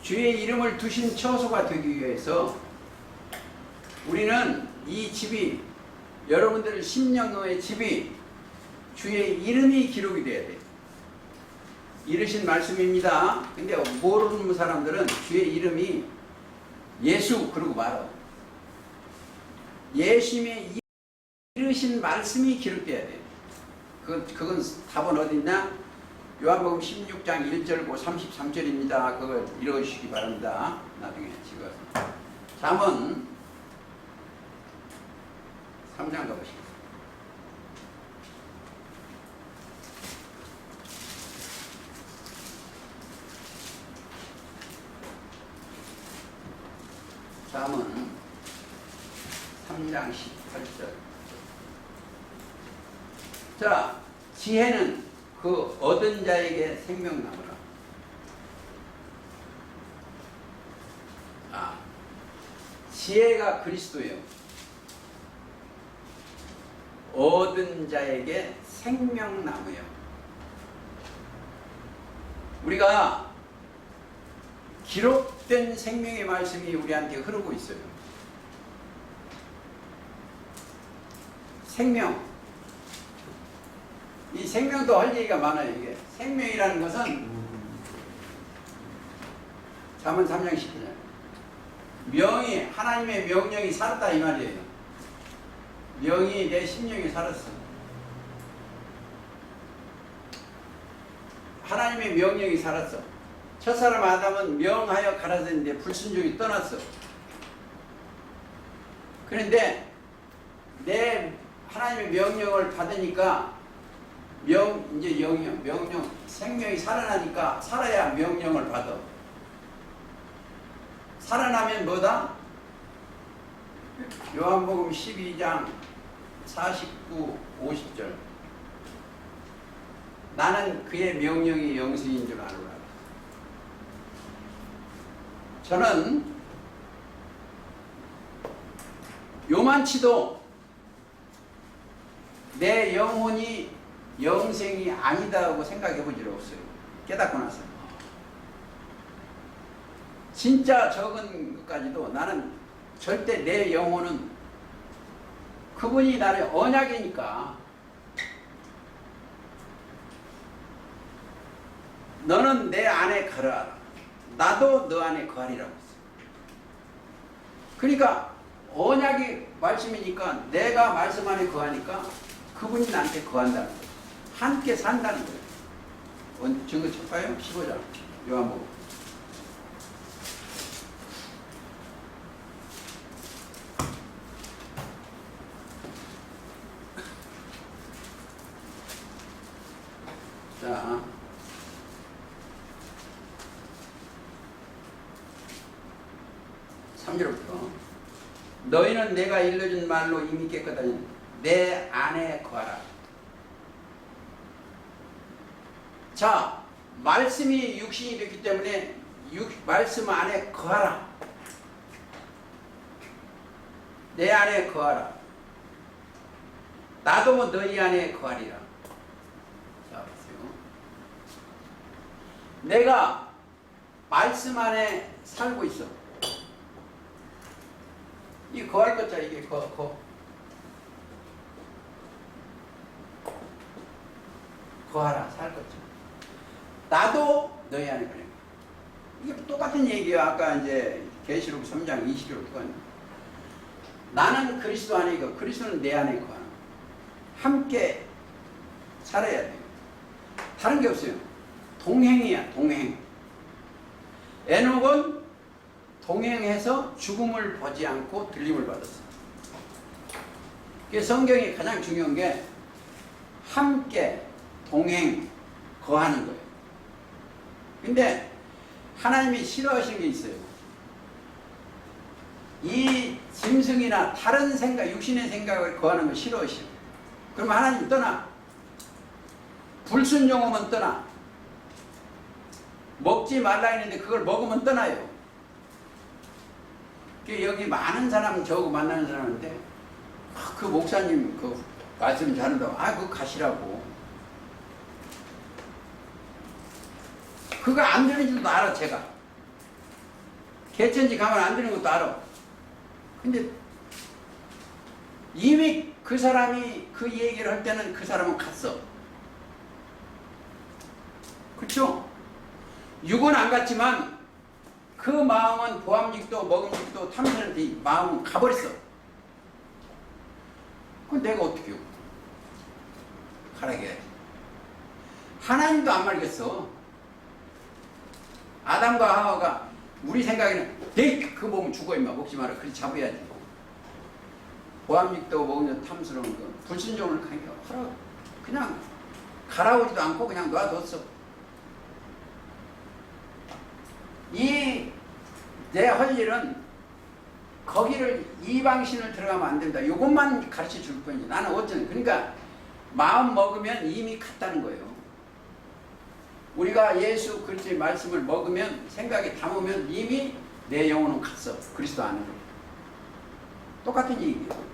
주의 이름을 두신 처소가 되기 위해서 우리는 이 집이, 여러분들 심령의 집이 주의 이름이 기록이 돼야 돼요. 이르신 말씀입니다. 근데 모르는 사람들은 주의 이름이 예수 그러고 말아. 예수님의 이르신 말씀이 기록돼야 돼요. 그건 답은 어디 있냐? 요한복음 16장 1절고 33절입니다. 그걸 읽어주시기 바랍니다. 나중에 집에 가서. 잠언 3장 가보시겠습니다. 잠언 3장 18절. 자, 지혜는 그 얻은 자에게 생명나무라. 아, 지혜가 그리스도예요. 얻은 자에게 생명나무예요. 우리가 기록된 생명의 말씀이 우리한테 흐르고 있어요. 생명. 이 생명도 할 얘기가 많아요. 이게 생명이라는 것은 잠언 3장 19절. 명이, 하나님의 명령이 살았다 이 말이에요. 명이 내 심령에 살았어. 하나님의 명령이 살았어. 첫사람 아담은 명하여 가라사는데 불순종이 떠났어. 그런데 내 하나님의 명령을 받으니까 이제 명령, 생명이 살아나니까 살아야 명령을 받아. 살아나면 뭐다? 요한복음 12장 49, 50절. 나는 그의 명령이 영생인 줄 아노라. 저는 요만치도 내 영혼이 영생이 아니다 하고 생각해 본 적 없어요. 깨닫고 나서. 진짜 적은 것까지도 나는 절대 내 영혼은 그분이 나를 언약이니까 너는 내 안에 거하라. 나도 너 안에 거하리라고 했어. 그러니까 언약이 말씀이니까 내가 말씀 안에 거하니까 그분이 나한테 거한다는 거예요. 함께 산다는 거예요. 증거 칠까요? 15장 요한복음. 자, 너희는 내가 일러준 말로 이미 깨끗하니 내 안에 거하라. 자, 말씀이 육신이 됐기 때문에 말씀 안에 거하라. 내 안에 거하라. 나도 너희 안에 거하리라. 자, 보세요. 내가 말씀 안에 살고 있어. 이 거할 것자 이게 거하라 살 것자. 나도 너희 안에 그래. 이게 똑같은 얘기야. 아까 이제 계시록 3장 20절 나는 그리스도 안에 있고 그리스도는 내 안에 있고 함께 살아야 돼. 다른 게 없어요. 동행이야. 동행. 에녹은 동행해서 죽음을 보지 않고 들림을 받았어. 성경이 가장 중요한 게 함께 동행 거하는 거예요. 근데 하나님이 싫어하시는 게 있어요. 이 짐승이나 다른 생각, 육신의 생각을 거하는 걸 싫어하시고, 그러면 하나님 떠나. 불순종하면 떠나. 먹지 말라 했는데 그걸 먹으면 떠나요. 여기 많은 사람 저하고 만나는 사람인데 그 목사님 그 말씀 잘한다고 그거 가시라고. 그거 안 되는 줄도 알아. 제가 개천지 가면 안 되는 것도 알아. 근데 이미 그 사람이 그 얘기를 할 때는 그 사람은 갔어. 그렇죠? 육은 안 갔지만 그 마음은 보암직도 먹음직도 탐스러운데 마음은 가버렸어. 그건 내가 어떻게 해요? 가라게 해야지. 하나님도 안 말겠어. 아담과 하와가 우리 생각에는 에이 그거 보면 죽어 임마 먹지 마라. 그렇게 잡아야지. 보암직도 먹음직도 탐스러운 거 불순종을 하라. 그냥 갈아오지도 않고 그냥 놔뒀어. 내 할 일은 거기를 이방신을 들어가면 안 된다. 이것만 가르쳐 줄 뿐이지. 나는 어쩌는. 그러니까 마음 먹으면 이미 갔다는 거예요. 우리가 예수 그리스도의 말씀을 먹으면 생각에 담으면 이미 내 영혼은 갔어. 그리스도 안으로. 똑같은 얘기예요.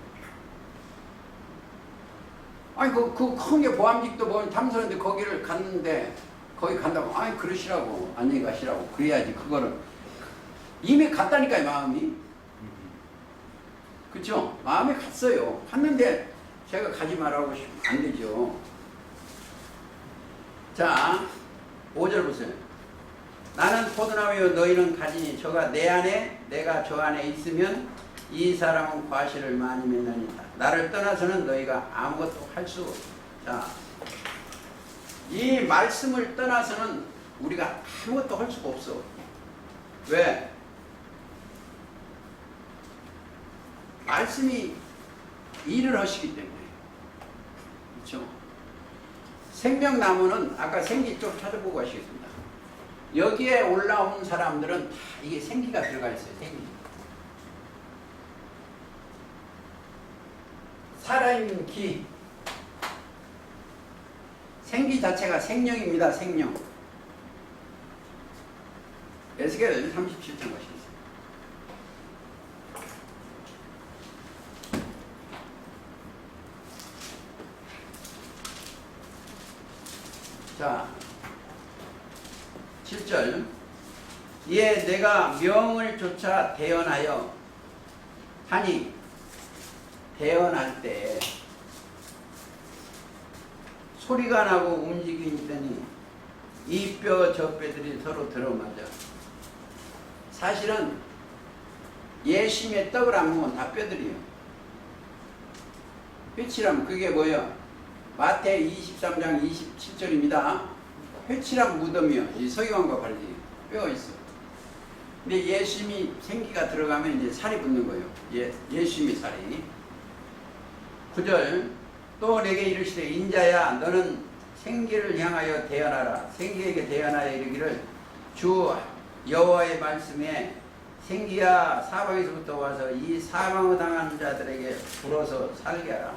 아니 그 큰 게 보암직도 보면 탐스러운데 거기를 갔는데 거기 간다고 아니 그러시라고 안녕히 가시라고 그래야지. 그거를 이미 갔다니까요. 마음이. 그렇죠? 마음이 갔어요. 갔는데 제가 가지 말라고 싶으면 안 되죠. 자 5절 보세요. 나는 포도나무요 너희는 가지니 저가 내 안에 내가 저 안에 있으면 이 사람은 과실을 많이 맺나니라. 나를 떠나서는 너희가 아무것도 할 수 없다. 자, 이 말씀을 떠나서는 우리가 아무것도 할 수가 없어. 왜? 말씀이 일을 하시기 때문에. 그렇죠? 생명나무는 아까 생기 좀 찾아보고 하시겠습니다. 여기에 올라온 사람들은 다 이게 생기가 들어가 있어요. 생기. 살아있는 기. 생기 자체가 생명입니다. 생명. 에스겔 37장 보시겠습니다. 자 7절 이에 내가 명을 쫓아 대언하여 하니 대언할 때 소리가 나고 움직이더니 이 뼈 저 뼈들이 서로 들어맞아. 사실은 예심에 떡을 안 먹으면 다 뼈들이요. 회칠함 그게 뭐예요? 마태 23장 27절입니다. 회칠함 무덤이요. 이 서기관과 관리 뼈가 있어. 근데 예심이 생기가 들어가면 이제 살이 붙는 거예요. 예심이 살이. 9절 또 내게 이르시되 인자야 너는 생기를 향하여 대언하라. 생기에게 대언하여 이르기를 주 여호와의 말씀에 생기야 사방에서부터 와서 이 사망을 당한 자들에게 불어서 살게 하라.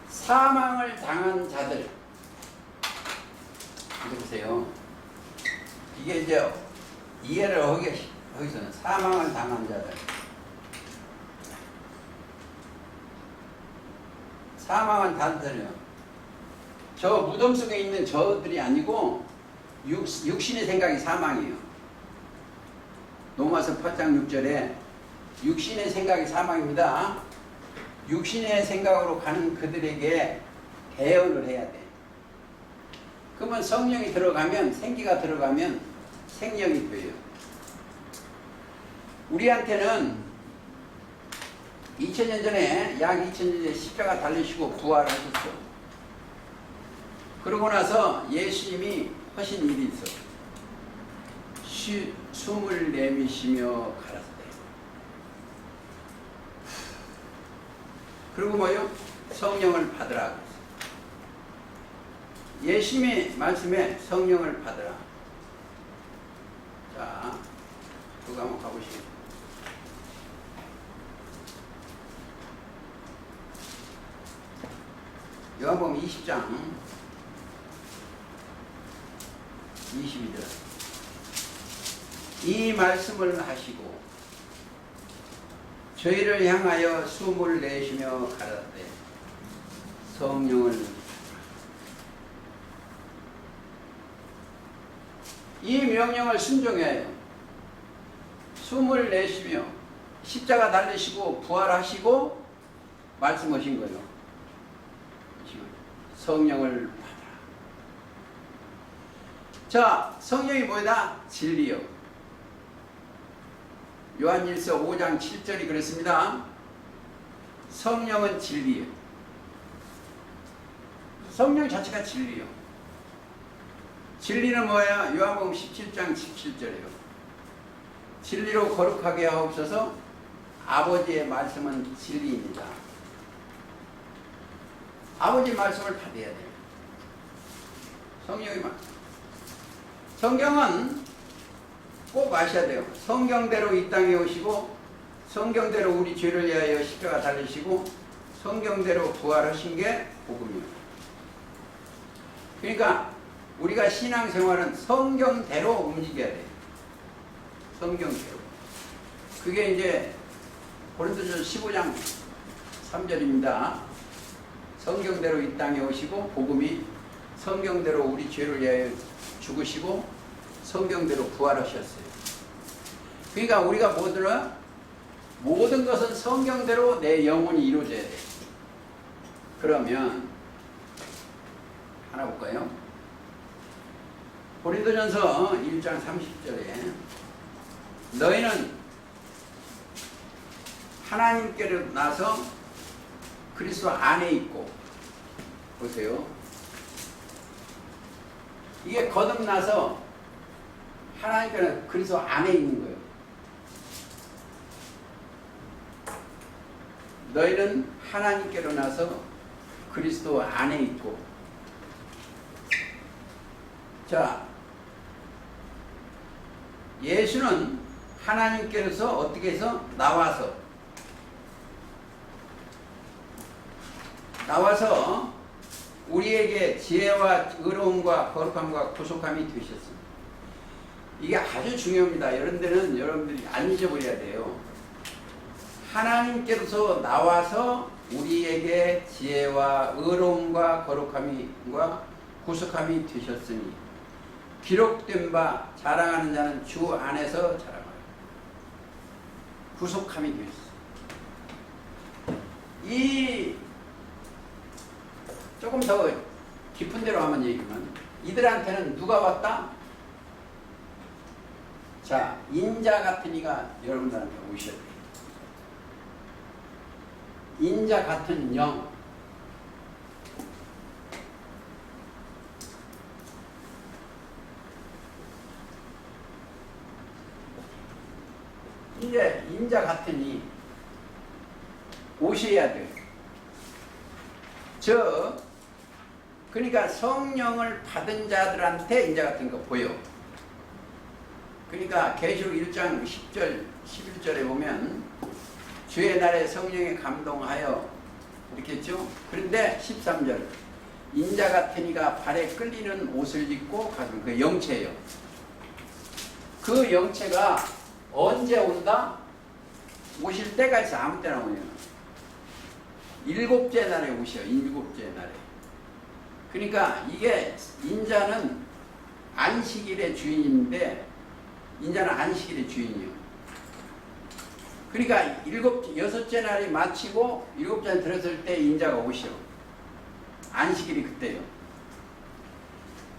사망을 당한 자들 보세요. 이게 이제 이해를 하기서는 사망을 당한 자들, 사망은 단서요. 저 무덤 속에 있는 저들이 아니고 육신의 생각이 사망이에요. 로마서 8장 6절에 육신의 생각이 사망입니다. 육신의 생각으로 가는 그들에게 대언을 해야 돼. 그러면 성령이 들어가면, 생기가 들어가면 생명이 돼요. 우리한테는 2000년 전에, 약 2000년 전에 십자가 달리시고 부활하셨어. 그러고 나서 예수님이 하신 일이 있어. 숨을 내쉬며 가라사대. 그리고 뭐요? 성령을 받으라. 예수님의 말씀에 성령을 받으라. 자, 그거 한번 가보시겠습니다. 요한복음 20장 22절. 이 말씀을 하시고 저희를 향하여 숨을 내쉬며 가라사대 성령을. 이 명령을 순종해야 해요. 숨을 내쉬며 십자가 달리시고 부활하시고 말씀하신 거예요. 성령을 받아라. 자, 성령이 뭐다? 진리요. 요한일서 5장 7절이 그랬습니다. 성령은 진리요. 성령 자체가 진리요. 진리는 뭐야? 요한복음 17장 17절이요. 진리로 거룩하게 하옵소서. 아버지의 말씀은 진리입니다. 아버지 말씀을 받아야 돼요. 성령의 말씀. 성경은 꼭 아셔야 돼요. 성경대로 이 땅에 오시고 성경대로 우리 죄를 위하여 십자가 달리시고 성경대로 부활하신 게 복음이에요. 그러니까 우리가 신앙생활은 성경대로 움직여야 돼요. 성경대로. 그게 이제 고린도전서 15장 3절입니다. 성경대로 이 땅에 오시고 복음이 성경대로 우리 죄를 위하여 죽으시고 성경대로 부활하셨어요. 그러니까 우리가 모든 것은 성경대로 내 영혼이 이루어져야 돼. 그러면 하나 볼까요? 고린도전서 1장 30절에 너희는 하나님께로 나서 그리스도 안에 있고, 보세요. 이게 거듭나서 하나님께는 그리스도 안에 있는 거예요. 너희는 하나님께로 나서 그리스도 안에 있고. 자, 예수는 하나님께로서 어떻게 해서 나와서 우리에게 지혜와 의로움과 거룩함과 구속함이 되셨습니다. 이게 아주 중요합니다. 여러분들이 안 잊어버려야 돼요. 하나님께로서 나와서 우리에게 지혜와 의로움과 거룩함과 구속함이 되셨으니 기록된 바 자랑하는 자는 주 안에서 자랑하라. 구속함이 되어 있어. 이 조금 더 깊은 데로 한번 얘기하면 이들한테는 누가 왔다? 자, 인자 같은 이가 여러분들한테 오셔야 돼요. 인자 같은 영. 이제 인자 같은 이 오셔야 돼요. 그러니까 성령을 받은 자들한테 인자 같은 거 보여. 그러니까 계시록 1장 10절, 11절에 보면 주의 날에 성령에 감동하여 이렇게 했죠. 그런데 13절 인자 같은 이가 발에 끌리는 옷을 입고 가슴 그 영체예요. 그 영체가 언제 온다? 오실 때가 있어. 아무 때나 오냐. 일곱째 날에 오셔. 일곱째 날에. 그러니까 이게 인자는 안식일의 주인인데 인자는 안식일의 주인이요. 그러니까 여섯째 날이 마치고 일곱째 날 들었을 때 인자가 오셔. 안식일이 그때요.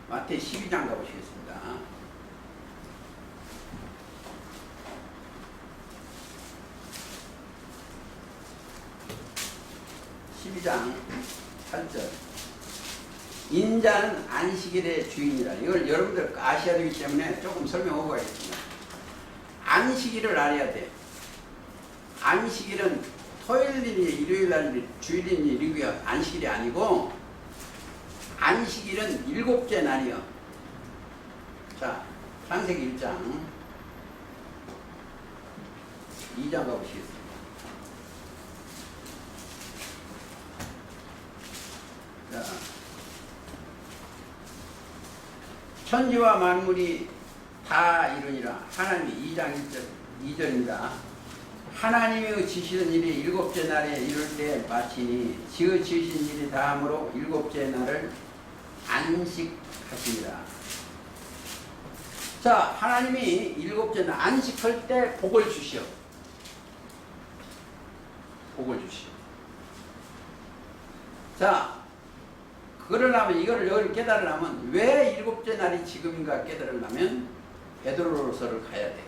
마태복음 12장 가보시겠습니다. 12장 8절. 인자는 안식일의 주인이라. 이걸 여러분들 아셔야 되기 때문에 조금 설명하고 가겠습니다. 안식일을 알아야 돼. 안식일은 토요일이니 일요일날이니 주일이니 이게 안식일이 아니고 안식일은 일곱째 날이요. 자, 창세기 1장 2장 가보시겠습니다. 자, 천지와 만물이 다 이루니라. 하나님이 2장 2절입니다. 하나님이 지시는 일이 일곱째 날에 이룰 때 마치니 지으신 일이 다함으로 일곱째 날을 안식하시니라. 자, 하나님이 일곱째 날 안식할 때 복을 주시오. 복을 주시오. 자, 그러려면 이거를 여기를 깨달으려면 왜 일곱째 날이 지금인가 깨달으려면 베드로서를 가야 돼.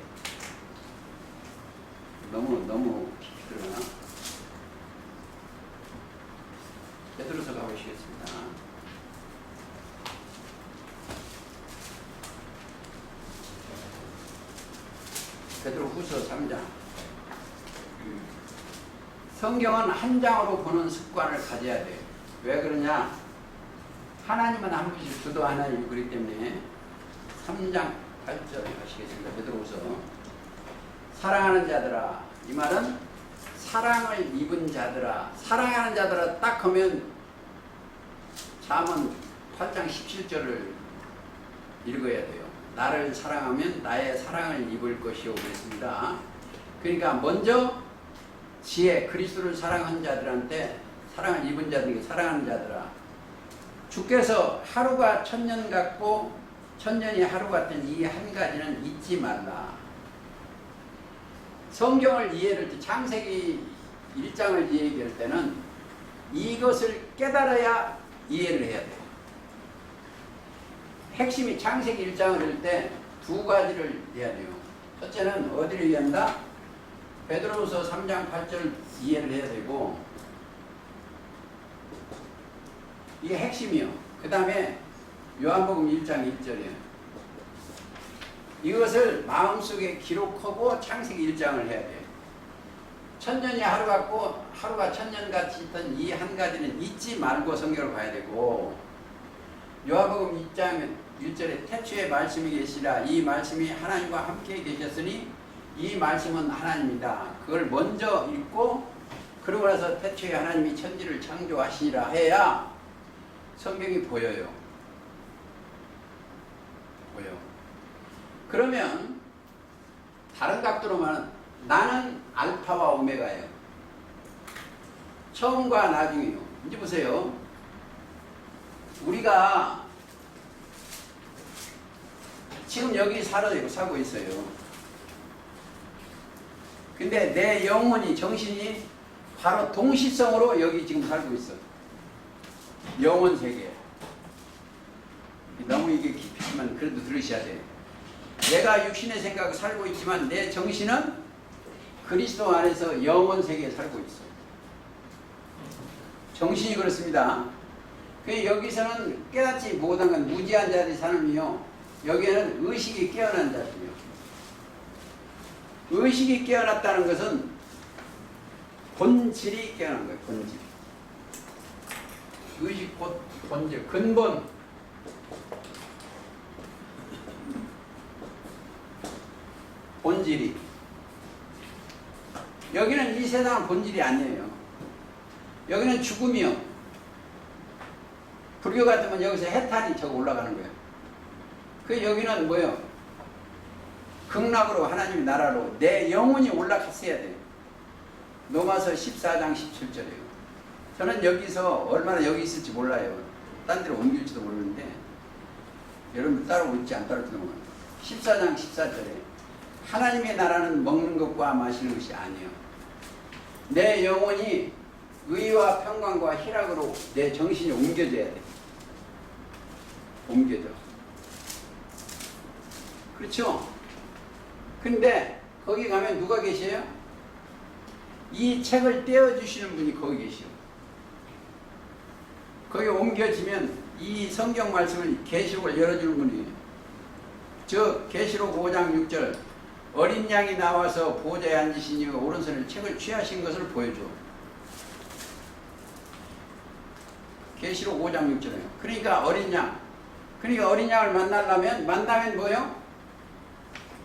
너무 깊이 들어가나? 베드로서 가보시겠습니다. 베드로후서 3장. 성경은 한 장으로 보는 습관을 가져야 돼요. 왜 그러냐? 하나님은 한 분씩 주도 하나님 그렇기 때문에 3장 8절 하시겠습니다. 베드로후서. 사랑하는 자들아. 이 말은 사랑을 입은 자들아. 사랑하는 자들아 딱 하면 잠언 8장 17절을 읽어야 돼요. 나를 사랑하면 나의 사랑을 입을 것이오 그랬습니다. 그러니까 먼저 지혜 그리스도를 사랑한 자들한테 사랑을 입은 자들에게 사랑하는 자들아. 주께서 하루가 천년 같고 천년이 하루 같은 이 한 가지는 잊지 말라. 성경을 이해할 때 창세기 1장을 이해할 때는 이것을 깨달아야 이해를 해야 돼요. 핵심이 창세기 1장을 읽을 때 두 가지를 해야 돼요. 첫째는 어디를 이해한다? 베드로후서 3장 8절 이해를 해야 되고 이게 핵심이요. 그 다음에 요한복음 1장 1절이에요. 이것을 마음속에 기록하고 창세기 1장을 해야 돼요. 천년이 하루 같고 하루가 천년같이 있던 이 한 가지는 잊지 말고 성경을 봐야 되고 요한복음 2장 1절에 태초에 말씀이 계시라. 이 말씀이 하나님과 함께 계셨으니 이 말씀은 하나님이다. 그걸 먼저 읽고 그러고 나서 태초에 하나님이 천지를 창조하시니라 해야 성경이 보여요. 보여. 그러면 다른 각도로 말하면 나는 알파와 오메가예요. 처음과 나중이요. 이제 보세요. 우리가 지금 여기 살고 있어요. 근데 내 영혼이, 정신이 바로 동시성으로 여기 지금 살고 있어. 영혼 세계. 너무 이게 깊지만 그래도 들으셔야 돼요. 내가 육신의 생각을 살고 있지만 내 정신은 그리스도 안에서 영혼 세계에 살고 있어. 정신이 그렇습니다. 여기서는 깨닫지 못한 건 무지한 자들이 사는이요. 여기에는 의식이 깨어난 자들이요. 의식이 깨어났다는 것은 본질이 깨어난 거예요. 본질. 의식 곧 본질. 근본. 본질이. 여기는 이 세상은 본질이 아니에요. 여기는 죽음이요. 불교 같으면 여기서 해탈이 저거 올라가는 거예요. 여기는 뭐예요? 극락으로 하나님의 나라로 내 영혼이 올라갔어야 돼요. 로마서 14장 17절이에요. 저는 여기서 얼마나 여기 있을지 몰라요. 딴 데로 옮길지도 모르는데 여러분 따라올지 안 따라올지도 몰라요. 14장 14절에 하나님의 나라는 먹는 것과 마시는 것이 아니에요. 내 영혼이 의와 평강과 희락으로 내 정신이 옮겨져야 돼. 옮겨져. 그렇죠? 근데 거기 가면 누가 계셔요? 이 책을 떼어주시는 분이 거기 계셔요. 거기 옮겨지면 이 성경 말씀을 계시록을 열어주는 분이에요. 저 계시록 5장 6절 어린 양이 나와서 보좌에 앉으신 이유가 오른손에 책을 취하신 것을 보여줘. 계시록 5장 6절이에요. 그러니까 어린 양. 그러니까 어린 양을 만나면 뭐예요?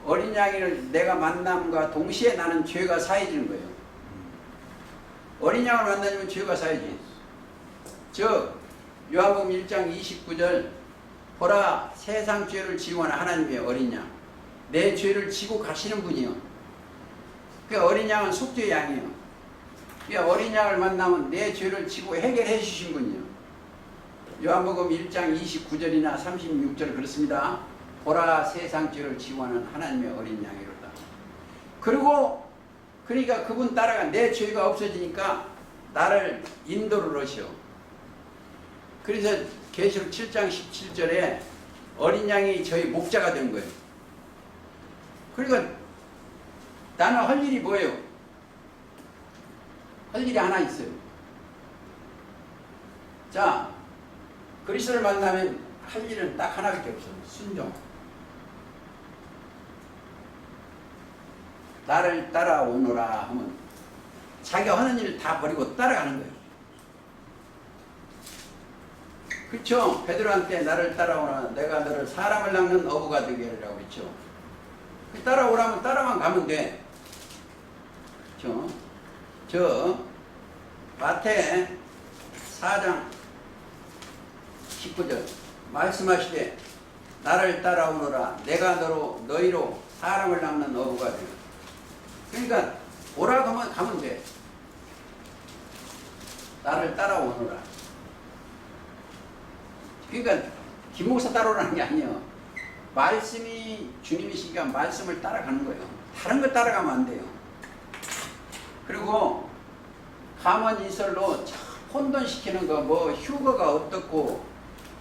어린 양을 내가 만남과 동시에 나는 죄가 사해지는 거예요. 어린 양을 만나면 죄가 사해지. 즉 요한복음 1장 29절 보라 세상 죄를 지고 하는 하나님의 어린 양. 내 죄를 지고 가시는 분이요. 그 어린 양은 속죄의 양이요. 그 어린 양을 만나면 내 죄를 지고 해결해 주신 분이요. 요한복음 1장 29절이나 36절 그렇습니다. 보라 세상 죄를 지고 하는 하나님의 어린 양이로다. 그리고 그러니까 그분 따라가 내 죄가 없어지니까 나를 인도를 하시오. 그래서 계시록 7장 17절에 어린 양이 저희 목자가 된 거예요. 그러니까 나는 할 일이 뭐예요? 할 일이 하나 있어요. 자, 그리스도를 만나면 할 일은 딱 하나밖에 없어요. 순종. 나를 따라오너라 하면 자기가 하는 일을 다 버리고 따라가는 거예요. 그렇죠? 베드로한테 나를 따라오라 내가 너를 사람을 낚는 어부가 되게 하라고 했죠. 따라오라면 따라만 가면 돼. 그렇죠? 저 마태 4장 19절 말씀하시되 나를 따라오너라 내가 너희로 사람을 낚는 어부가 되라. 그러니까 오라고 하면 가면 돼. 나를 따라오너라. 그러니까 김목사 따라오라는 게 아니에요. 말씀이 주님이시니까 말씀을 따라가는 거예요. 다른 거 따라가면 안 돼요. 그리고 가만히 이설로 혼돈시키는 거 뭐 휴거가 어떻고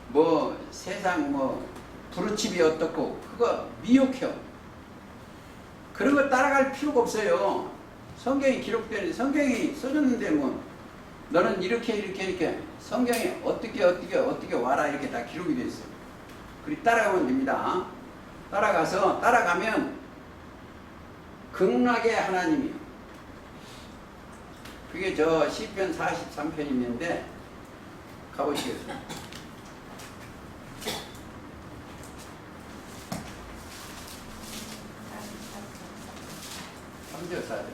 뭐 세상 뭐 부르칩이 어떻고 그거 미혹해요. 그런 거 따라갈 필요가 없어요. 성경이 기록되는 성경이 써줬는데 뭐 너는 이렇게 성경에 어떻게 와라 이렇게 다 기록이 되어 있어요. 그리 따라가면 됩니다. 따라가면 극락의 하나님이요. 그게 저 시편 43편이 있는데 가보시겠어요? 3절 4절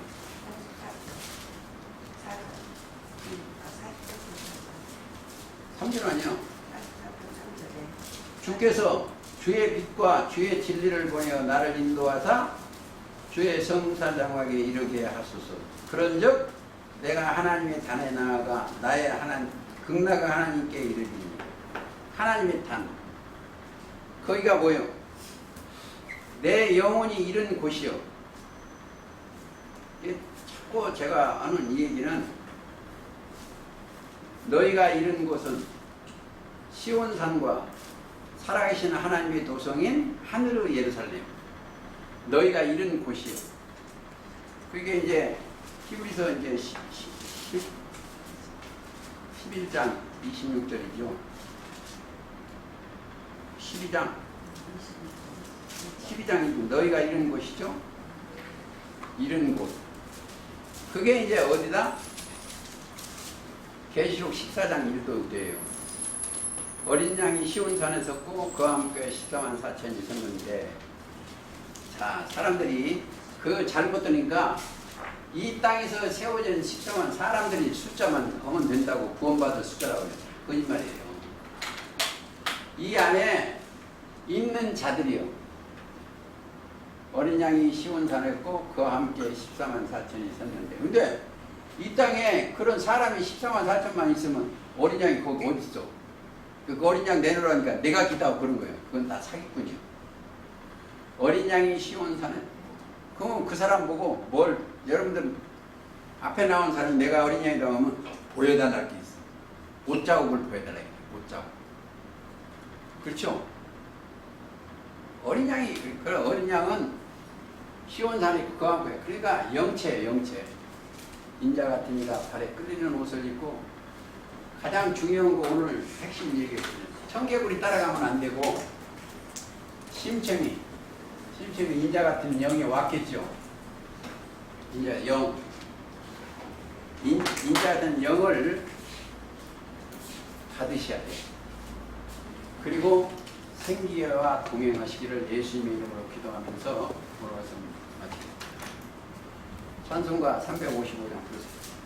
3절 아니요. 주께서 주의 빛과 주의 진리를 보내어 나를 인도하사 주의 성사장막에 이르게 하소서. 그런즉 내가 하나님의 단에 나아가 나의 극락의 하나님께 이르리니. 하나님의 단 거기가 뭐예요? 내 영혼이 이른 곳이요. 자꾸 제가 하는 이 얘기는 너희가 이른 곳은 시온산과 살아계신 하나님의 도성인 하늘의 예루살렘. 너희가 이른 곳이요. 그게 이제 히브리서 이제 11장 26절이죠. 12장이 너희가 이른 곳이죠. 이른 곳. 그게 이제 어디다? 계시록 14장 1도예요. 어린 양이 시온산에 섰고 그와 함께 14만 4천이 섰는데, 자, 사람들이 그 잘못 들으니까 이 땅에서 세워진 14만 사람들이 숫자만 하면 된다고 구원받을 숫자라고 해요. 거짓말이에요. 이 안에 있는 자들이요. 어린 양이 시온산에 있고 그와 함께 14만 4천이 섰는데, 근데 이 땅에 그런 사람이 14만 4천만 있으면 어린 양이 거기 어디 있어? 그 어린 양 내놓으라니까 내가 기다고 그런 거예요. 그건 다 사기꾼이요. 어린 양이 시온산에, 그러면 그 사람 보고 뭘, 여러분들 앞에 나온 사람 내가 어린 양이라고 하면 보여달랄 게 있어. 못자국을 보여달라. 못자국. 그렇죠? 어린 양이, 그 어린 양은 시온산에 그 함께, 그러니까 영체예요, 영체. 인자 같은 이가 발에 끌리는 옷을 입고, 가장 중요한 거 오늘 핵심 얘기했거든요. 청개구리 따라가면 안 되고, 심청이 인자 같은 영이 왔겠죠. 이제 인자 같은 영을 받으셔야 돼요. 그리고 생기와 동행하시기를 예수님의 이름으로 기도하면서 돌아가서 마치겠습니다. 찬송가 355장 부르세요.